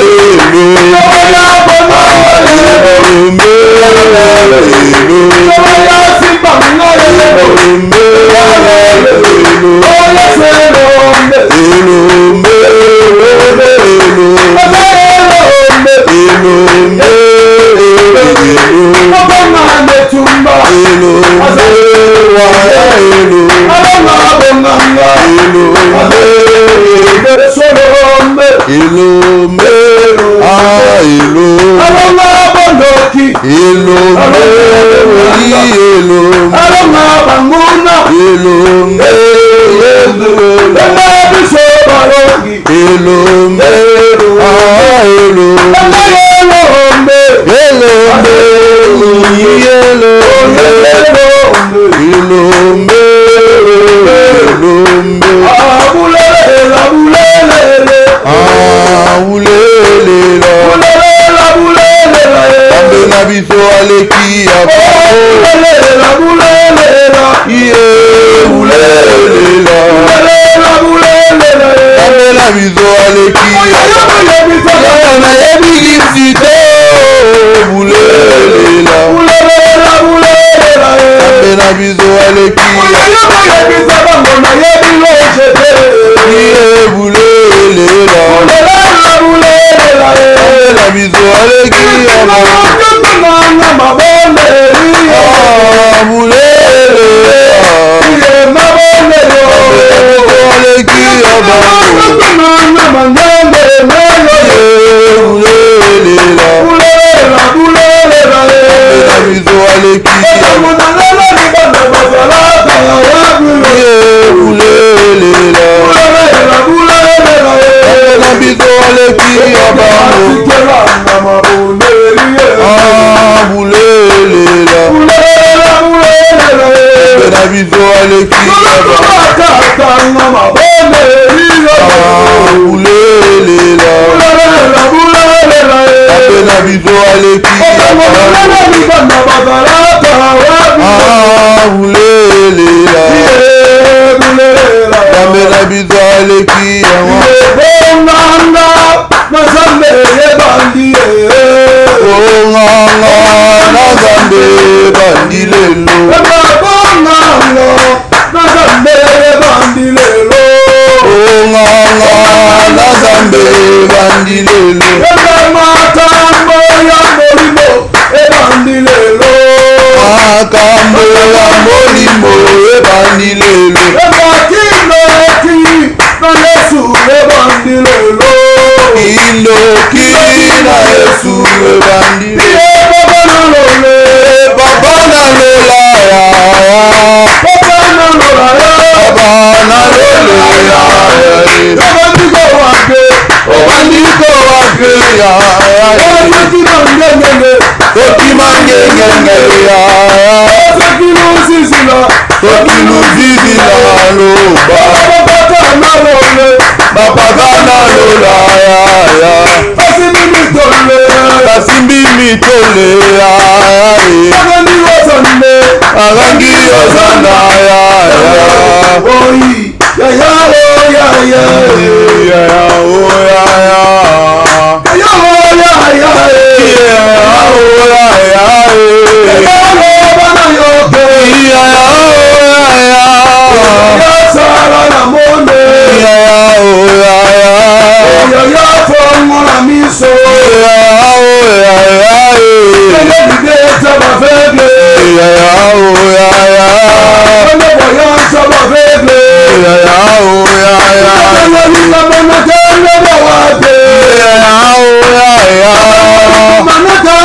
Manata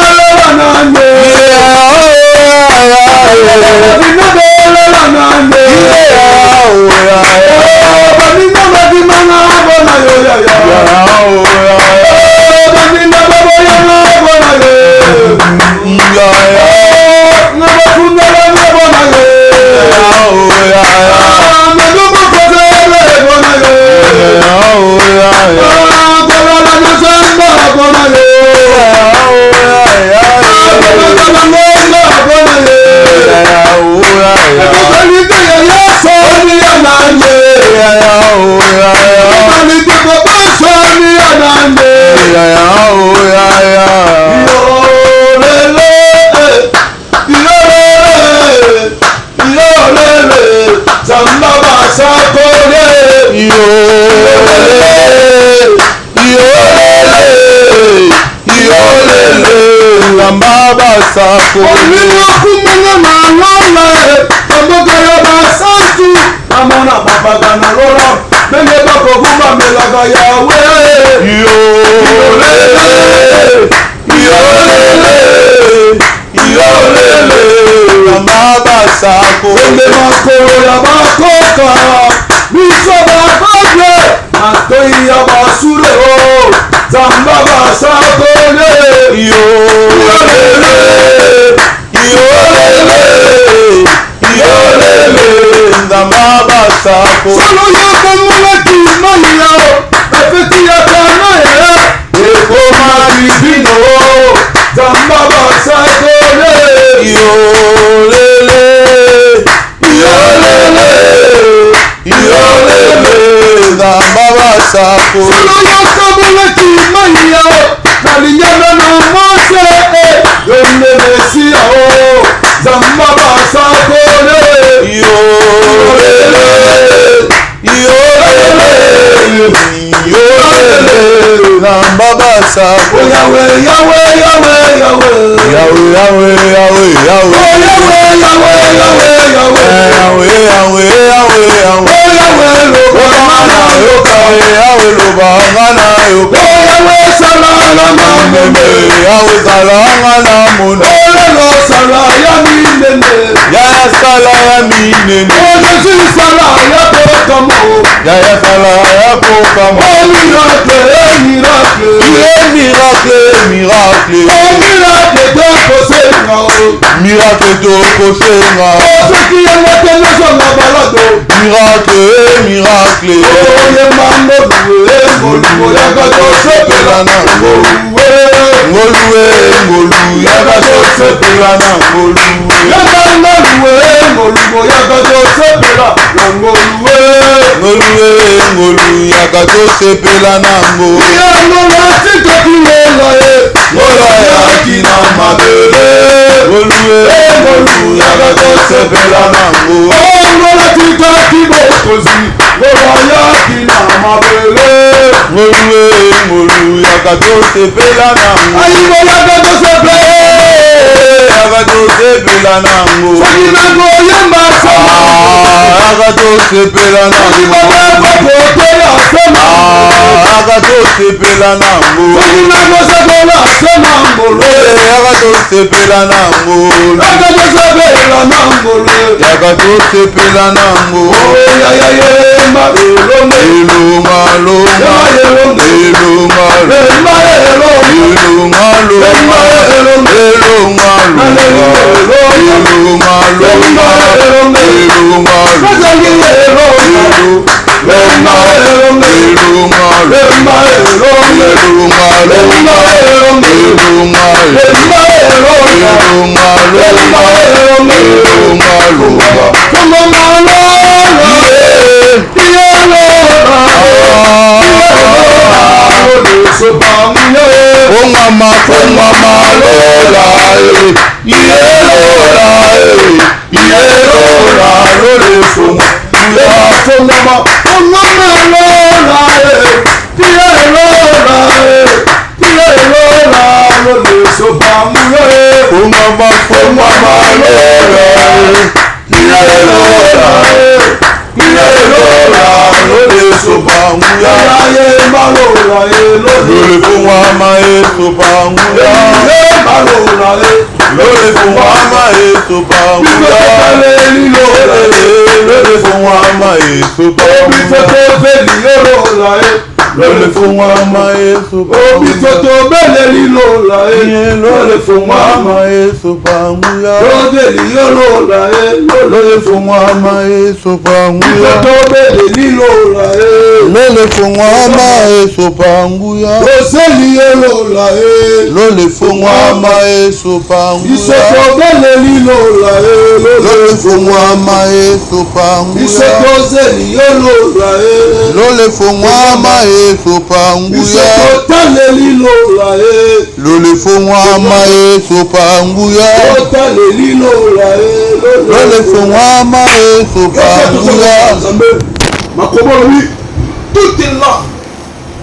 toute langue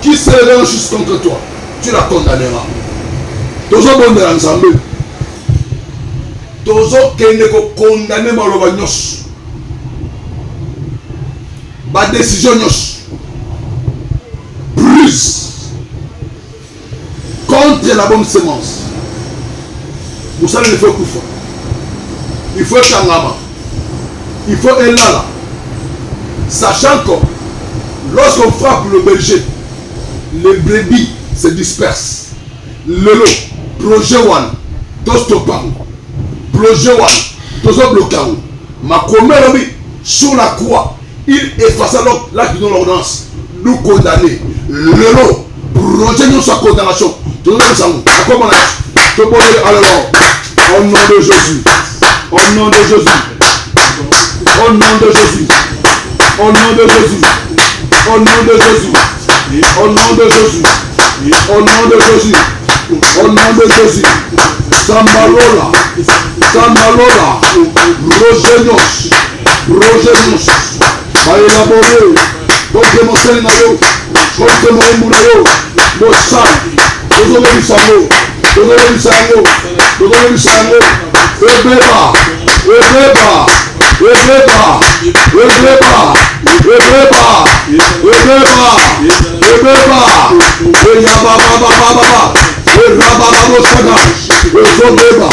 qui s'élèvera juste contre toi, tu la condamneras. Tozo bonde la nzambe. Tozo kende ko condamner maloba nyos. Ba décision nyos. Plus contre la bonne semence. Vous savez, il faut Koufa. Il faut Kangama. Il faut Elala. Sachant que lorsqu'on frappe le berger, les brebis se dispersent. Le lot, projet one, Dostopang, projet one, Dozoblokang, ma comète sur la croix, il effaça l'acte de l'ordonnance, nous condamner. Le lot, projet nous sa condamnation. Tout le monde, comment on a alors, au nom de Jésus, au nom de Jésus, au nom de Jésus, au nom de Jésus, au nom de Jésus, au nom de Jésus, au nom de Jésus, au nom de Jésus, Sambalola, Sambalola, Rogenos, Rogenos, va élaborer, contre mon Sénayo, contre mon Moulayo, mon sang, tout le Missango, tout le Missango, tout le Missango, Ebeba, Ebeba, Ebeba, Ebeba, Ebeba, Ebeba, Ebeba, Eyababa, Erabababosana, Ezobeba,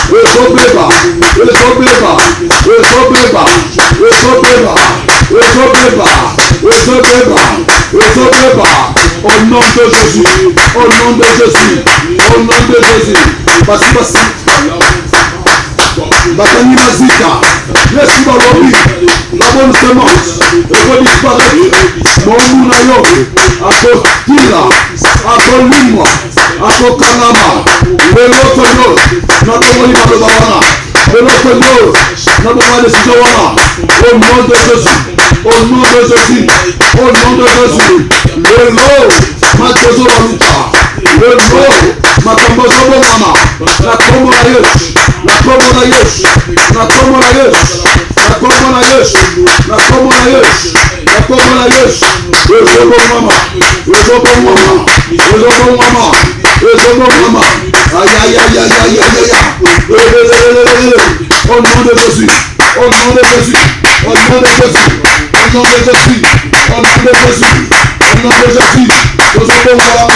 Ezobeba, Ezobeba, Ezobeba, Ezobeba, Ezobeba, Ezobeba, Ezobeba, au nom de Jésus, au nom de Jésus, au nom de Jésus, Basi, Batani Mazika, laisse Balobi, la bonne semence, et va disparaître, mon Mounayo, à Kotila, à Kolimo, à Kokanama, le Lotoyo, notre Molima de Bawana, le Lotoyo, notre Molima de Sijowana, au nom de Jésus, au nom de Jésus, au nom de Jésus, le lot, ma Jozo Waluka, le lot, ma Tombozo Mama, la Tombo la Yesh, la Tombo la Yesh, la Tombo la Yesh, la Tombo la Yesh, la Tombo la Yesh, la Tombo la Yesh, le Zobo Mama, le Zobo Mama, le Zobo Mama, le Zobo Mama, aïe aïe aïe aïe aïe aïe aïe, au nom de Jésus, au nom de Jésus, au nom de Jésus, au nom de Jésus, au nom de Jésus, au nom de Jésus, le Zobo Mama,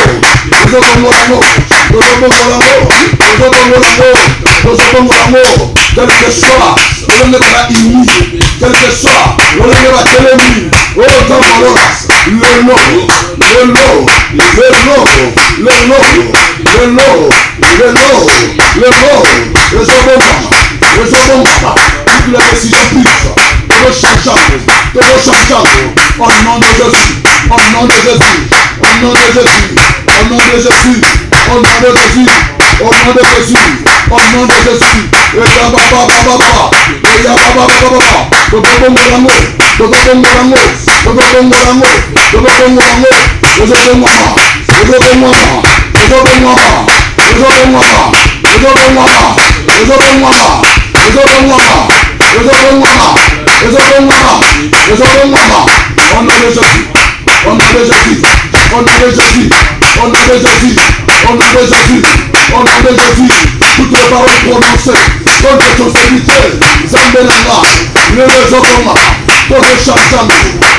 le Zobo Mama, le Zobo Mama, le Zobo Mama, le Zobo Mama, quel que soit, le nom de la imi, quel que soit, le nom de la télémie, oh Tamalora, le lot, le lot, le lot, le lot, le lot, le lot, le lot, le Zobo Mama, le Zobo Mama, toute la décision prise, de rechangeant, au nom de Jésus, au nom de Jésus, au nom de Jésus, au nom de Jésus, au nom de Jésus, au nom de Jésus, au nom de Jésus, et ya baba baba, et ya baba baba, Toto Bongolango, Toto Bongolango, Toto Bongolango, Toto Bongolango, Toto Bongolango, Toto Bongolango, Toto Bongolango, Toto Bongolango, Toto Bongolango, Toto Bongolango, Toto Bongolango, Toto Bongolango, Toto Bongolango, Toto Bongolango, au nom de Jésus, au nom de Jésus, au nom de Jésus, au nom de Jésus, au nom de Jésus, au nom de Jésus, toutes les paroles prononcées contre ton serviteur, Zambelanga, le Zoboma, ton Chachang,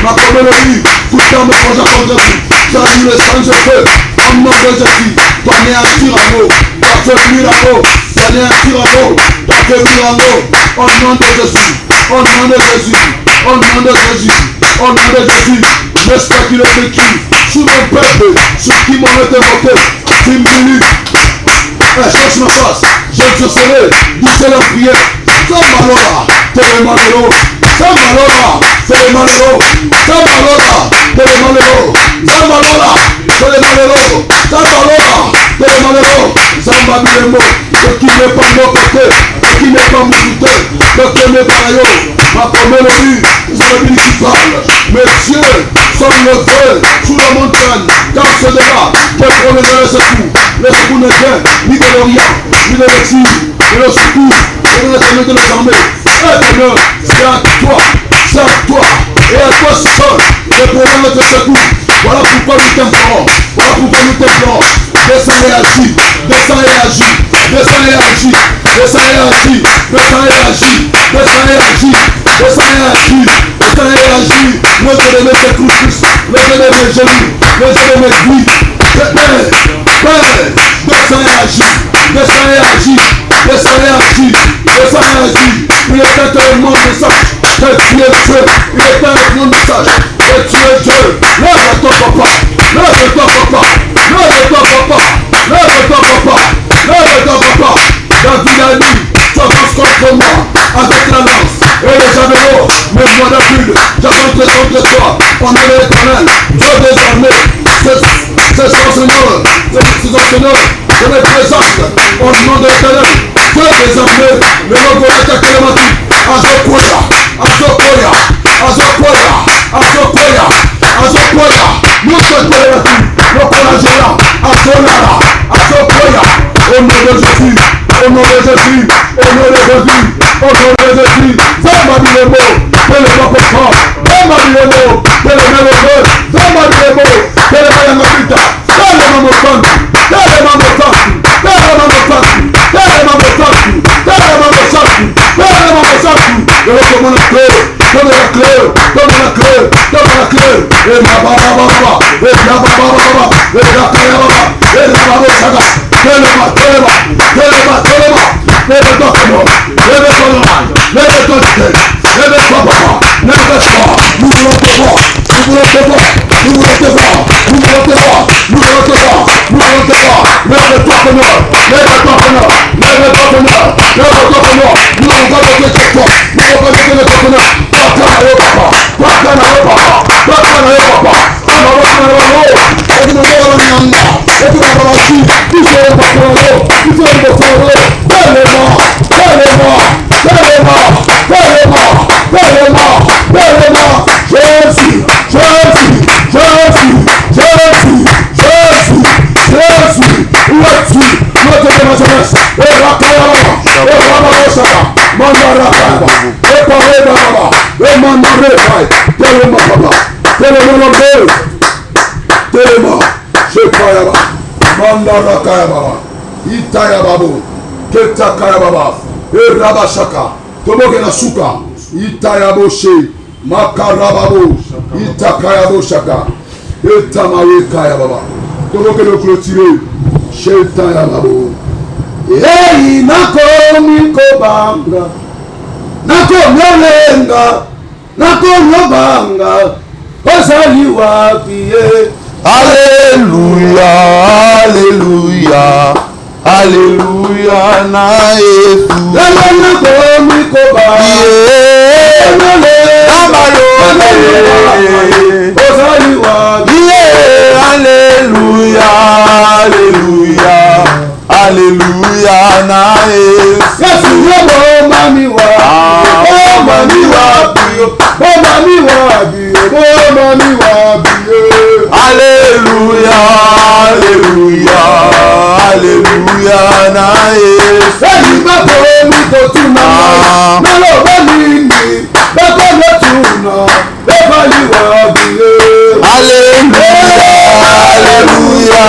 ma communauté, foutant mes projets contre Jésus, salut le sang de feu, au nom de Jésus, toi né un tyranno, toi fait miracle, toi né un tyranno, toi fait miracle, au nom de Jésus, au nom de Jésus, au nom de Jésus, au nom de Jésus, j'espère qu'il est vécu sur mon peuple, sur qui m'ont été invoqué, 10 minutes. Change ma face, je te serai, boucher la prière. Sambalora, Télémalero, Sambalora, Télémalero, Sambalora, Télémalero, Sambalora, Télémalero, Sambalora, Télémalero, Zambabilemo, ce qui n'est pas mon côté, ce qui n'est pas mon soutien, ce qui n'est pas ailleurs, ma communauté, Zambili qui parle, mes cieux sont levés sous la montagne, dans ce débat, quel problème est ce coup? Le secours n'est rien, ni de l'Orient, ni de l'exil, ni le secours, ni de l'éternel de les armées. Éternel, c'est à toi, et à toi seul, Répondons notre secours. Voilà pourquoi nous t'implorons. Voilà pourquoi nous t'implorons. Descends et agis. Descends et agis. Descends et agis. Descends et agis. Descends et agis. Descends et agis. Descends et agis. Descends et agis. Le Dieu de mes Christ. Le Dieu de mes genoux. Le Dieu de mes vies. Père, descends et agis. Descends et agis. Descends et agis. Descends et agis. Il est tellement message que tu es Dieu. Il est tellement message que tu es Dieu. Lève-toi papa. Lève-toi papa. Lève-toi papa. Lève-toi papa. Lève-toi papa. David a dit, tu avances contre moi avec la lance et les javelots. Mais moi David, j'avancerai contre toi. On est l'Éternel. Dieu désormais, c'est son Seigneur. C'est son Seigneur. Je me présente au nom de l'Éternel. Dieu désormais, le logo de ta clématique. Azokoya, Azokoya, Azokoya, Azokoya, Azokoya. Nous te clématique. Le collagéant, Azonara, Azokoya. Au nom de Jésus, au nom de Jésus, au nom de Jésus, au nom de Jésus. Fais-moi dire le mot, fais le mot pour toi. Fais-moi dire le mot, fais le mot, fais-moi dire le mot, fais le mot, fais le mot, Hey, nakomi kobanga, nakomi olenga, nakomi obanga, ozali wapi ye? Alléluia, Alléluia, Alléluia na Yesu. Lelo nakomi kobanga, ozali wapi ye? Alléluia, Alléluia, Alléluia na Yesu. Yesu yobo mami wapi, oh mami wapi, oh mami wapi, oh mami wapi. Alléluia, Alléluia, Alléluia na Yesu. Eyi bako mi ko tuna, naloba nini, bako mi tuna, ebali wapi. Alléluia, Alléluia,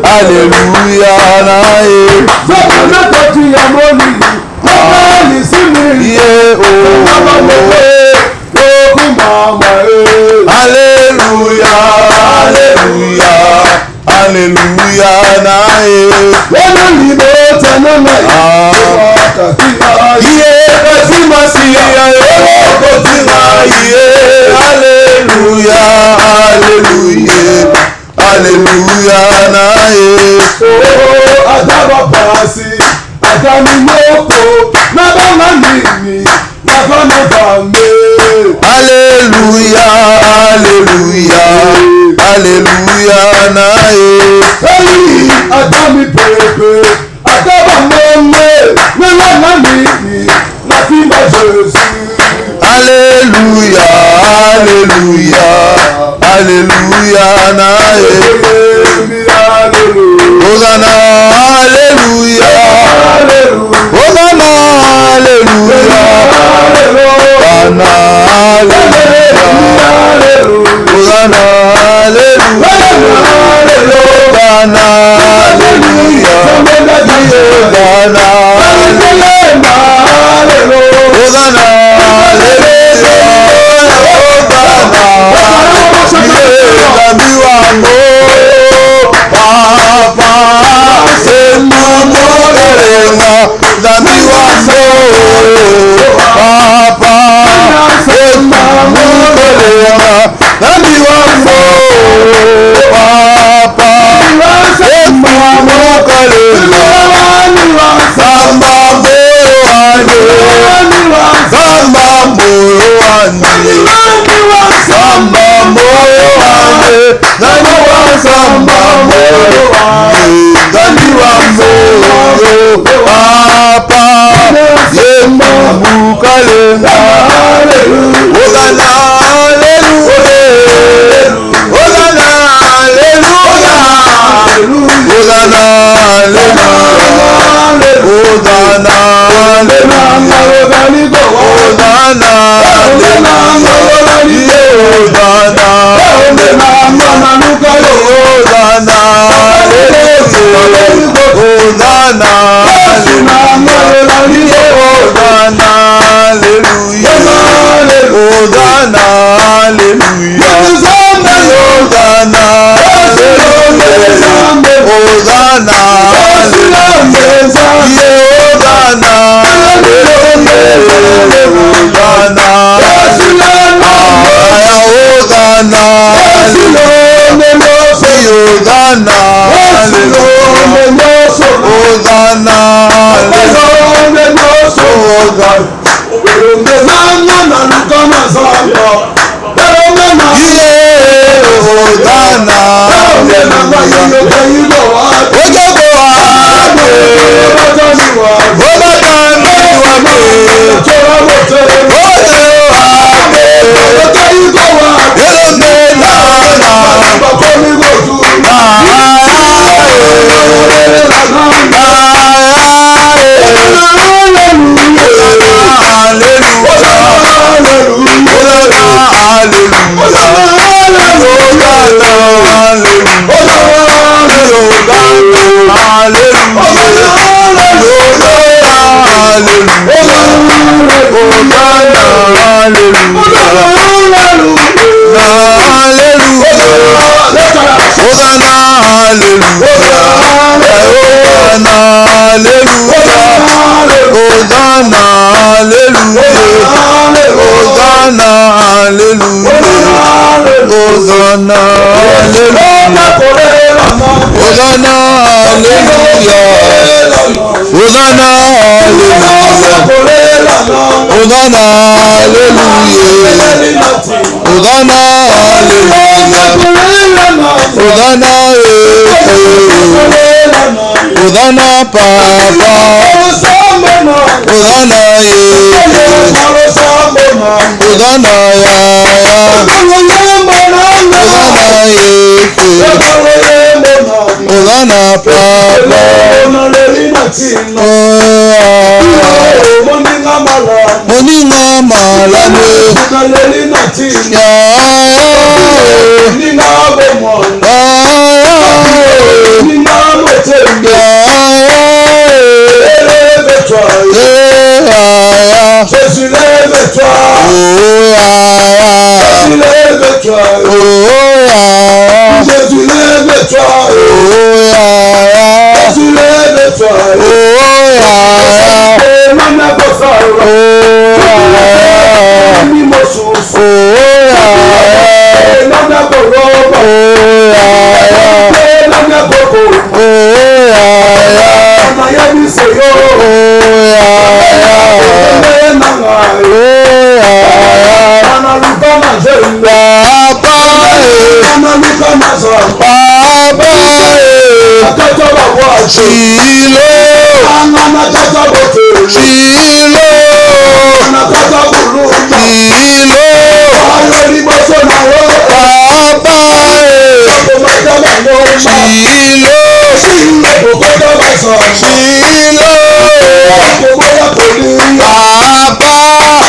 Alléluia na Yesu. Zaka na koti ya moni, kama ni simi, kama mwe, kumama Alléluia, Alléluia, Alléluia na Yesu. Wana libota na ngai, Alléluia, Alléluia, Alléluia na Yesu. Adaba pasi, adami moko, nabana nini, nabana bame. Alléluia, Alléluia, Alléluia na Yesu. Hey, adami pepe, adaba mone, nabana nini, nabima Jésus. Alléluia, Alléluia, Alléluia na Yesu. Hosanna, Alléluia, Hosanna, Alléluia, Hosanna, Alléluia,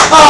Papa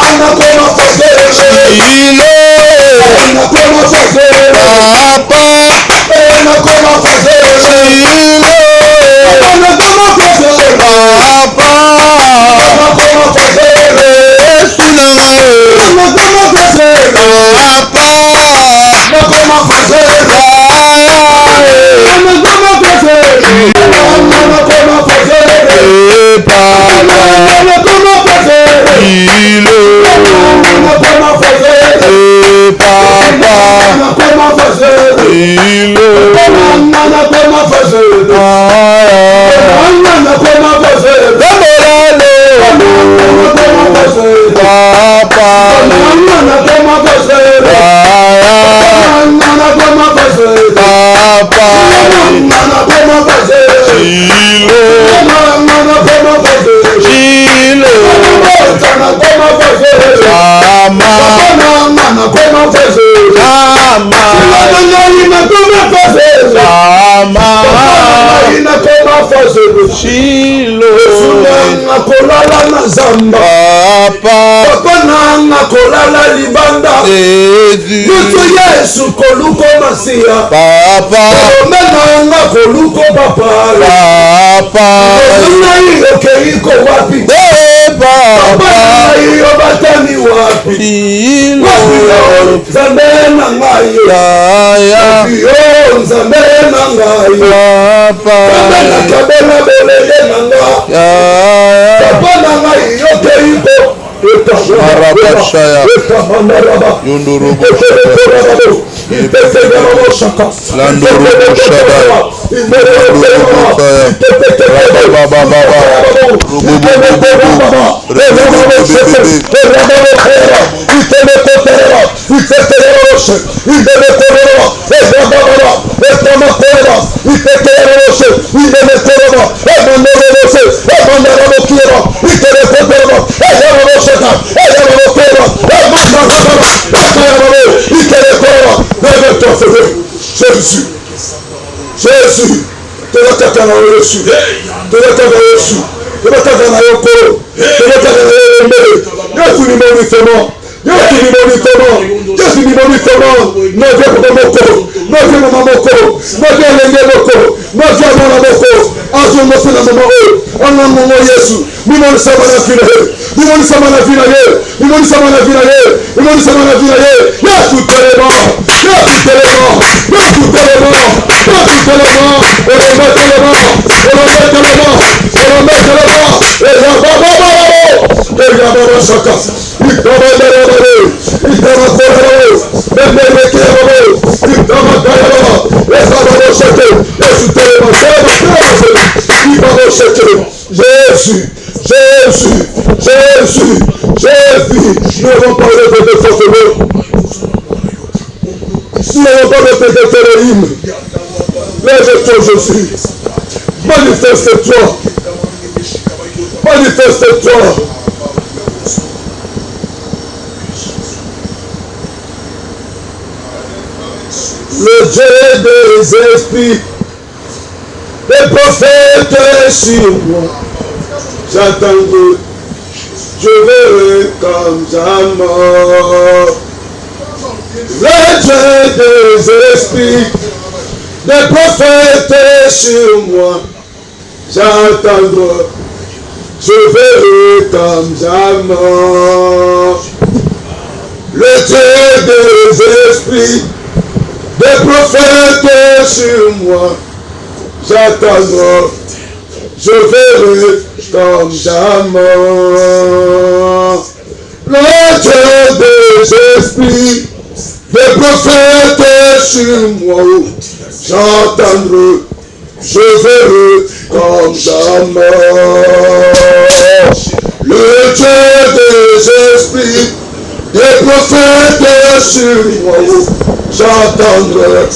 Jésus, nous avons parlé de nous n'avons pas de Elohim. Lève-toi, Jésus. Manifeste-toi. Manifeste-toi. Le Dieu des esprits, les prophètes sur moi. J'attends, je verrai comme jamais. Le Dieu des esprits, les prophètes sur moi. J'attends, je verrai comme jamais. Le Dieu des esprits, des prophètes sur moi. J'attends, je verrai comme jamais. Le Dieu des esprits, des prophètes sur moi. J'attendrai, je verrai comme jamais. Le Dieu des esprits, des prophètes sur moi. J'attendrai,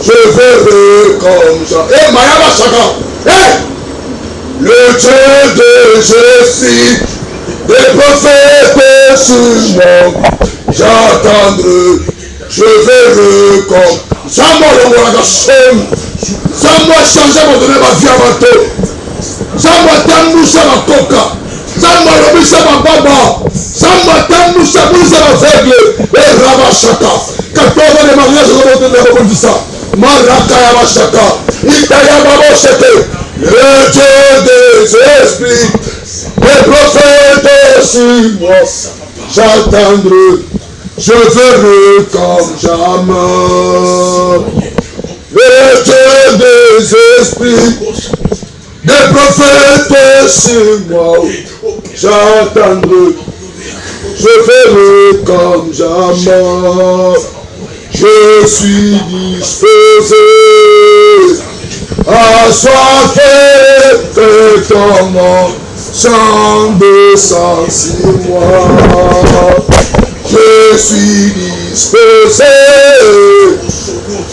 je verrai comme jamais. Eh, Mayama Chaka, eh! Le Dieu des esprits, des prophètes sur moi. J'attendrai, je verrai comme Zamba le Moragashon. Zamba changer mon donner ma vie avant toi. Zamba tamboucha ma coca. Zamba le bisa ma baba. Zamba tamboucha boucha ma aveugle. Et Rabashaka. 14 ans de mariage, je vais te dire ça. Maraka Yamashaka. Itaya Baboshete. Le Dieu des esprits, les prophètes sur moi. J'attendrai, je verrai comme jamais. Le Dieu des esprits, des prophètes sur moi. J'attendrai, je verrai comme jamais. Je suis disposé à soiffer que ton nom semble sans moi. Je suis disposé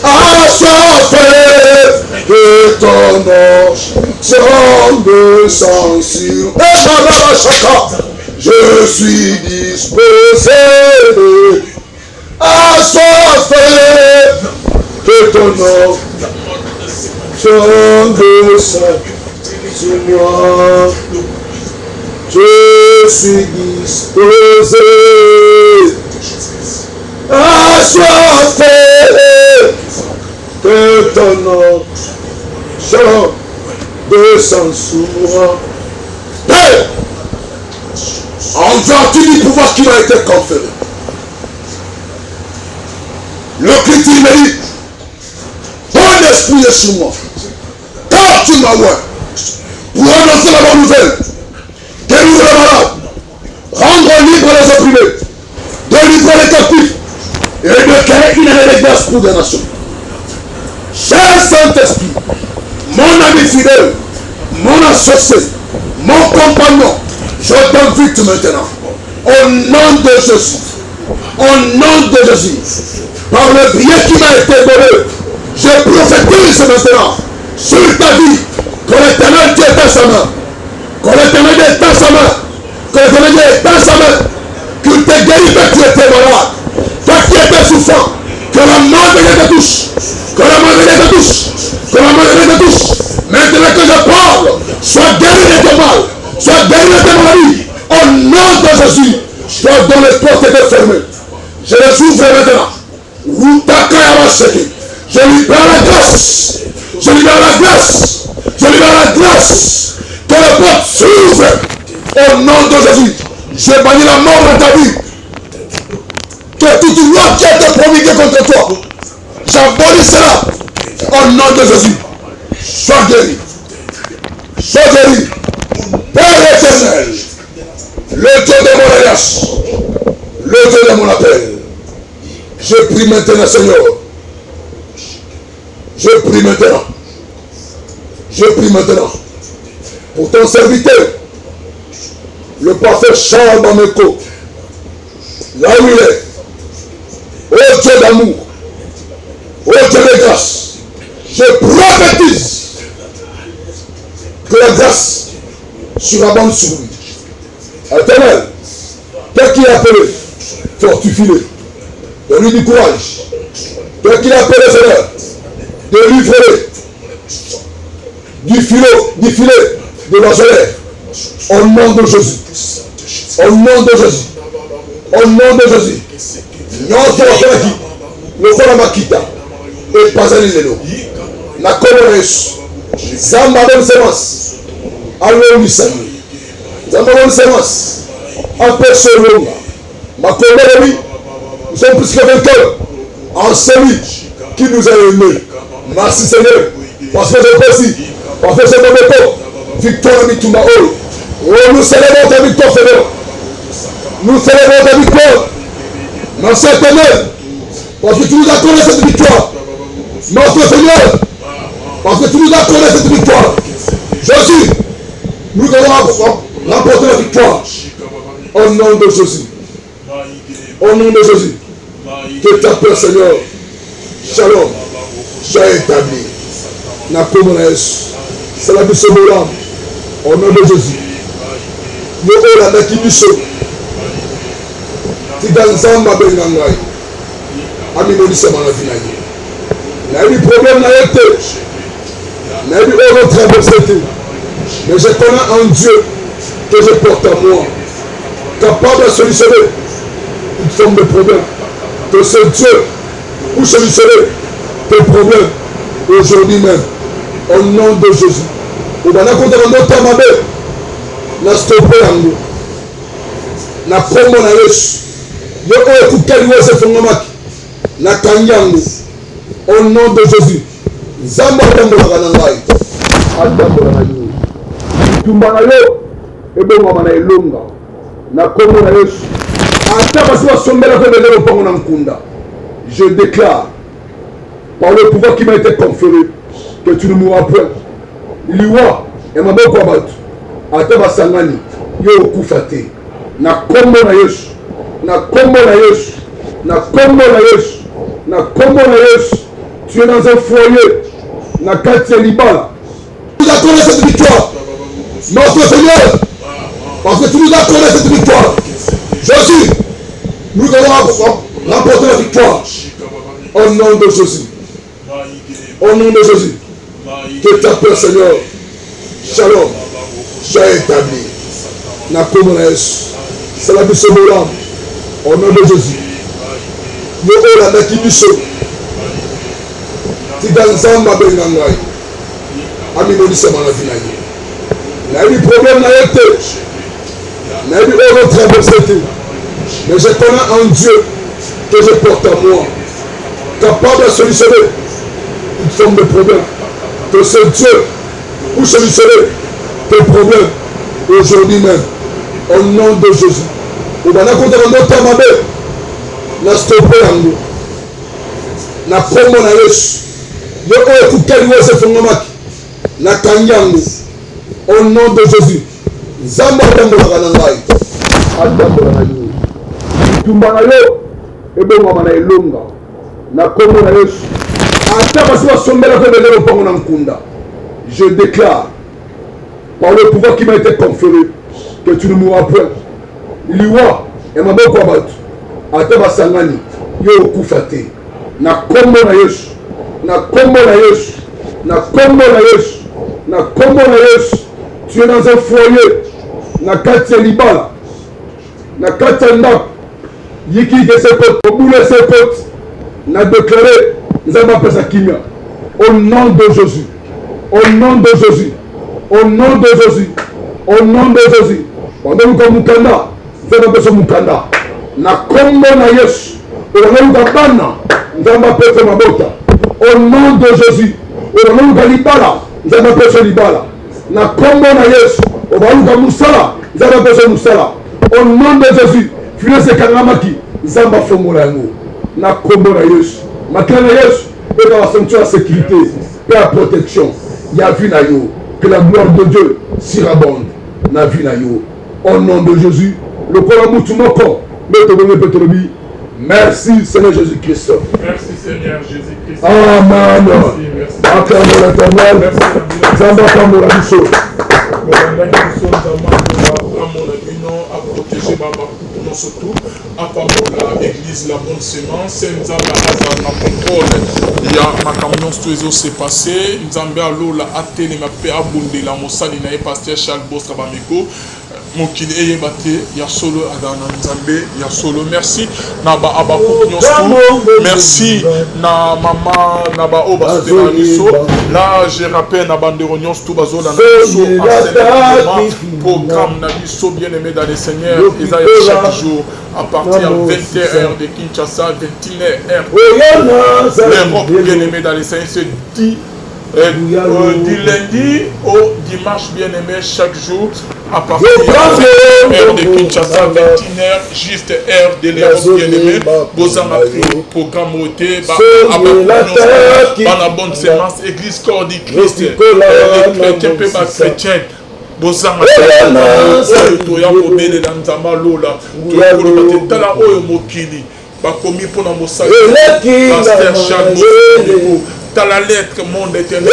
à soiffer que ton nom semble sans moi. Je suis disposé à Que ton nom change sur moi. Je suis disposé à soiffer. Que ton nom change de sang sur moi. Père, en vertu du pouvoir qui m'a été conféré, le Christ me dit, ton esprit est sur moi, car tu m'as oint pour annoncer la bonne nouvelle, guérir les malades, rendre libre les opprimés, délivrer les captifs et de créer une année de grâce pour des nations. Cher Saint-Esprit, mon ami fidèle, mon associé, mon compagnon, je t'invite maintenant, au nom de Jésus, au nom de Jésus, par le bien qui m'a été donné, je prophétise maintenant sur ta vie, que l'Éternel Dieu est dans sa main, que l'Éternel Dieu est dans sa main, que l'Éternel Dieu est dans sa main, qu'il te guérit quand tu étais malade, toi qui étais souffrant, que la main de Dieu te touche, que la main de Dieu te touche, que la main de Dieu te touche. Maintenant que je parle, sois guéri de ton mal, sois guéri de tes maladies, au nom de Jésus, dont les portes étaient fermées. Je les ouvre maintenant. Je libère la grâce, je libère la grâce, je libère la grâce, que les portes s'ouvrent au nom de Jésus. Je bannis la mort dans ta vie, que toute loi qui a été promulguée contre toi, j'abolis cela au nom de Jésus. Sois guéri, sois guéri. Père éternel, le Dieu de mon alliance, le Dieu de mon appel, je prie maintenant, Seigneur. Je prie maintenant. Je prie maintenant pour ton serviteur, le parfait Charles Bameko, là où il est. Ô Dieu d'amour, ô Dieu de grâce, je prophétise que la grâce surabonde sur lui. Éternel, tel qu'il est appelé, fortifie-le, donne-lui du courage. Tel qu'il est appelé, Seigneur, délivre-le du filet de l'angelaire. Au nom de Jésus. Au nom de Jésus. Au nom de Jésus. Nyonso wakolaki lokola makita epazali lelo na kombo na Yesu. Nzambe aboni semence alongisami. Nzambe aboni semence apesa olonga. Makombo lobi, nous sommes plus que vainqueurs en celui qui nous a aimés. Merci Seigneur, parce que je précise, parce que c'est mon époque, victoire Mitumba Olo. Oh, nous célébrons ta victoire, Seigneur. Nous célébrons ta victoire. Merci Éternel, parce que tu nous as accordé cette victoire. Notre Seigneur, parce que tu nous as accordé cette victoire. Jésus, nous devons remporter la victoire. Au nom de Jésus. Au nom de Jésus. Que ta paix, Seigneur. Shalom. Sois établi. Na communauté. C'est la mission de l'âme. Au nom de Jésus. Nous avons la mission. Tiganzamba Bengangai. Aminonise Manavinaye. N'a eu problème, n'a été. N'a eu autre traversée. Mais je connais un Dieu que je porte à moi, capable de solutionner toute forme de problème. Que ce Dieu pour solutionner tes problèmes aujourd'hui même. Au nom de Jésus. Au bana contre notre amabé. Na stoppé yango. Na kombo na Yesu. Yo oyo kukali wose fongomaki. Na kanyango. Au nom de Jésus. Nzambe atambolaka na ngai. Atambola na yo. Tumba na yo. Ebongama na elonga. Na kombo na Yesu. Ata basi basombela ko bele lopango na nkunda. Je déclare par le pouvoir qui m'a été conféré que tu ne mourras point. Liwa et maboko abatu. Ata basangani yo okufa te. Na kombo na Yesu. Na kombo na Yesu. Na kombo na Yesu. Na kombo na Yesu. Tu es dans un foyer. Na kati ya libala. Tu nous as accordé cette victoire. Notre Seigneur. Parce que tu nous as accordé cette victoire. Jésus. Nous devons remporter la victoire. Au nom de Jésus. Au nom de Jésus, que ta paix, Seigneur, shalom, soit établi. Na communauté, c'est la mission de l'âme. Au nom de Jésus. Yo ola na kibiso. Tidanzamba bengangai. Ami no dise mana finaye. Na eu problème na été. Na eu autre traversé. Mais je connais un Dieu que je porte en moi, capable de solutionner toute forme de problème. Que ce Dieu pour solutionner tes problèmes aujourd'hui même. Au nom de Jésus. Au bana konta notre mabe. Na stoppé yango. Na kombo na Yesu. Yo oyo kukeli wose fongomaki. Na kanyango. Au nom de Jésus. Zamba tambola na ngai. Atambola na yo. Tumba na yo. Ebonga na elonga. Na kombo na Yesu. Ata basi basombela ko bendelo pango na mkunda. Je déclare par le pouvoir qui m'a été conféré que tu ne mourras point. Liwa et ma boko abatu. Ata basangani yo okufate. Na kombo na Yesu. Na kombo na Yesu. Na kombo na Yesu. Na kombo na Yesu. Tu es dans un foyer. Na kati ya libala. Na kati ya ndako. Yiki de ses potes. Au bout de ses potes. Na déclaré. Nous avons appelé ça Kimia. Au nom de Jésus. Au nom de Jésus. Au nom de Jésus. Au nom de Jésus. Pendant que nous Mukanda. Nous avons appelé ça Mukanda. Na kombo na Yesu. Au nom de Bana. Nous avons appelé ça Mabota. Au nom de Jésus. Au nom de Libala. Nous avons appelé ça Libala. Na kombo na Yesu. Au nom de Moussala. Nous avons appelé ça Moussala. Au nom de Jésus. Finesse Kangamaki. Nous avons appelé ça na kombo na Yesu. Makana Yesu. Et dans la ceinture de sécurité. Et la protection. Ya vu na yo. Que la gloire de Dieu surabonde. Na vu na yo. Au nom de Jésus. Le Kolamutu Moko. Merci Seigneur Jésus-Christ. Merci Seigneur Jésus-Christ. Amen. Acclamons l'Éternel. Zamba Kamora Biso. À protéger ma surtout à la église la bonne semence Nzamba aza na contrôle ya makambo nyonso s'est passé Nzamba alo la atele ma pe abundela mosali na pasteur Charles Bostra Bameko mokili eyebate ya solo adana Nzambe ya solo merci na ba abako nyonso merci na mama na ba oba biso là je rappelle na bandero nyonso tout bazola na biso programme na biso bien aimé dans le Seigneur Isaïe chaque jour à partir de 20h de Kinshasa 21h l'Europe bien aimé dans le Seigneur c'est dit du lundi au dimanche bien aimé chaque jour à partir de 20h de Kinshasa 21h juste heure de l'Europe bien aimé Bozama programme ôté par la bonne sémence église corps du Christ chrétien bozanga toya kobele na nzamba lola toyakoloba te tala oyo mokili bakomi mpona mosali pasteur Charles tala lettre monde éternel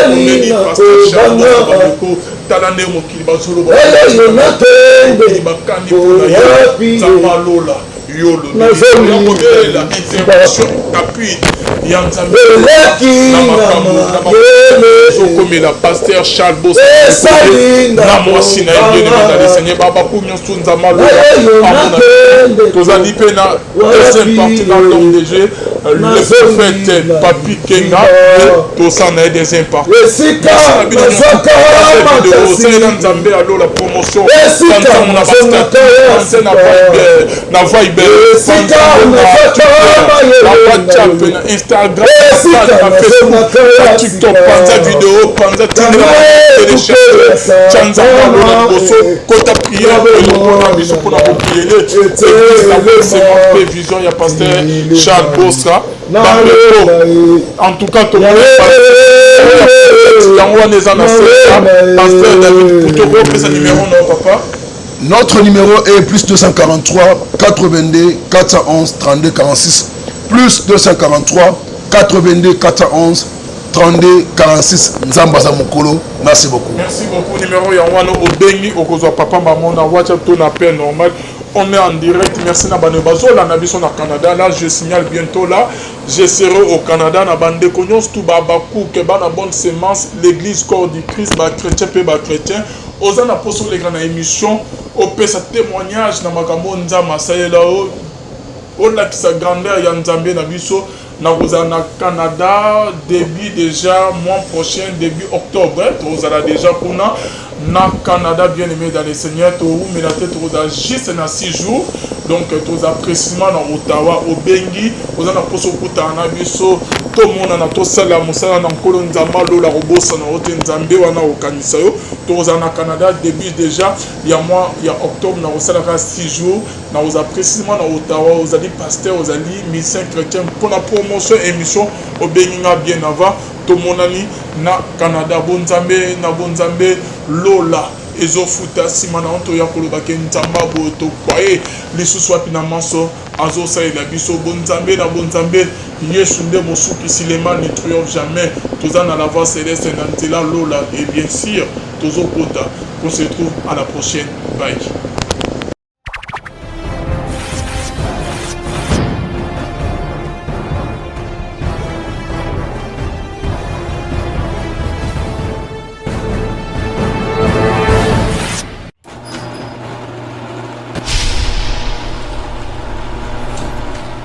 omeni pasteur Charles Bameko tala nde mokili bazoloba mokili bakani mpona ye nzamba lola yolo la intervention appui ya nzambe na makambo comme la pasteur Charles Boss na mwasi na ye na le Seigneur baba pour nyonso nzamba lo tozali pe na deuxième partie dans l'homme de Dieu le prophète Papi Kenga to sana deuxième partie c'est na nzambe alo la promotion na pasteur na vibe WhatsApp, Instagram, Facebook, TikTok, panza vidéo, panza télécharge, chanza na boso, kota prière, on a biso pour la prier. C'est vision ya pasteur Charles Bostra. En tout cas, tout le monde pasteur David Koutoro, que c'est numéro non papa. Notre numéro est plus 243 82 411 32 46 plus 243 82 411 32 46 Nzambaza Mokolo. Merci beaucoup. Merci beaucoup. Numéro Yanwano Obengi Okozwa Papa Maman na WhatsApp ton appel normal On est en direct. Merci Nabane Bazola Nabiso na Canada. Là, je signale bientôt là. Je serai au Canada. Nabande Konyos tout Babakou Keba na bonne sémence. L'église corps du Christ, ba chrétien pe ba chrétien. Oza na poso les grandes émissions. Au pe sa témoignage na makambo nzama sayela o. On a qui sa grandeur ya Nzambe Nabiso. Na Canada début déjà mois prochain début octobre. Vous allez déjà pour na Canada bien aimé dans les seigneurs. Mais la tête juste na 6 jours. Donc tous précisément dans Ottawa au Bengi. Vous allez poser au kuta na biso. Tout le monde a tout ça la musala na kolon nzamba lo la robosa na hotel nzambe wana au kanisa yo. Tous na Canada début déjà il y a octobre na osala 6 jours. Na vous précisément dans Ottawa vous allez pasteur vous allez mission chrétien pour la promotion émission au Bengi bien avant. Tout le monde na Canada bonzambe na bonzambe lola ezofuta simana onto ya koloba ke nzamba boto kwaye lisusu wapi na manso azosalela biso bonzambe na bonzambe yesu nde mosuki silema ne triomphe jamais toza na la voie céleste na nzela lola et bien sûr tozokota on se retrouve à la prochaine bye.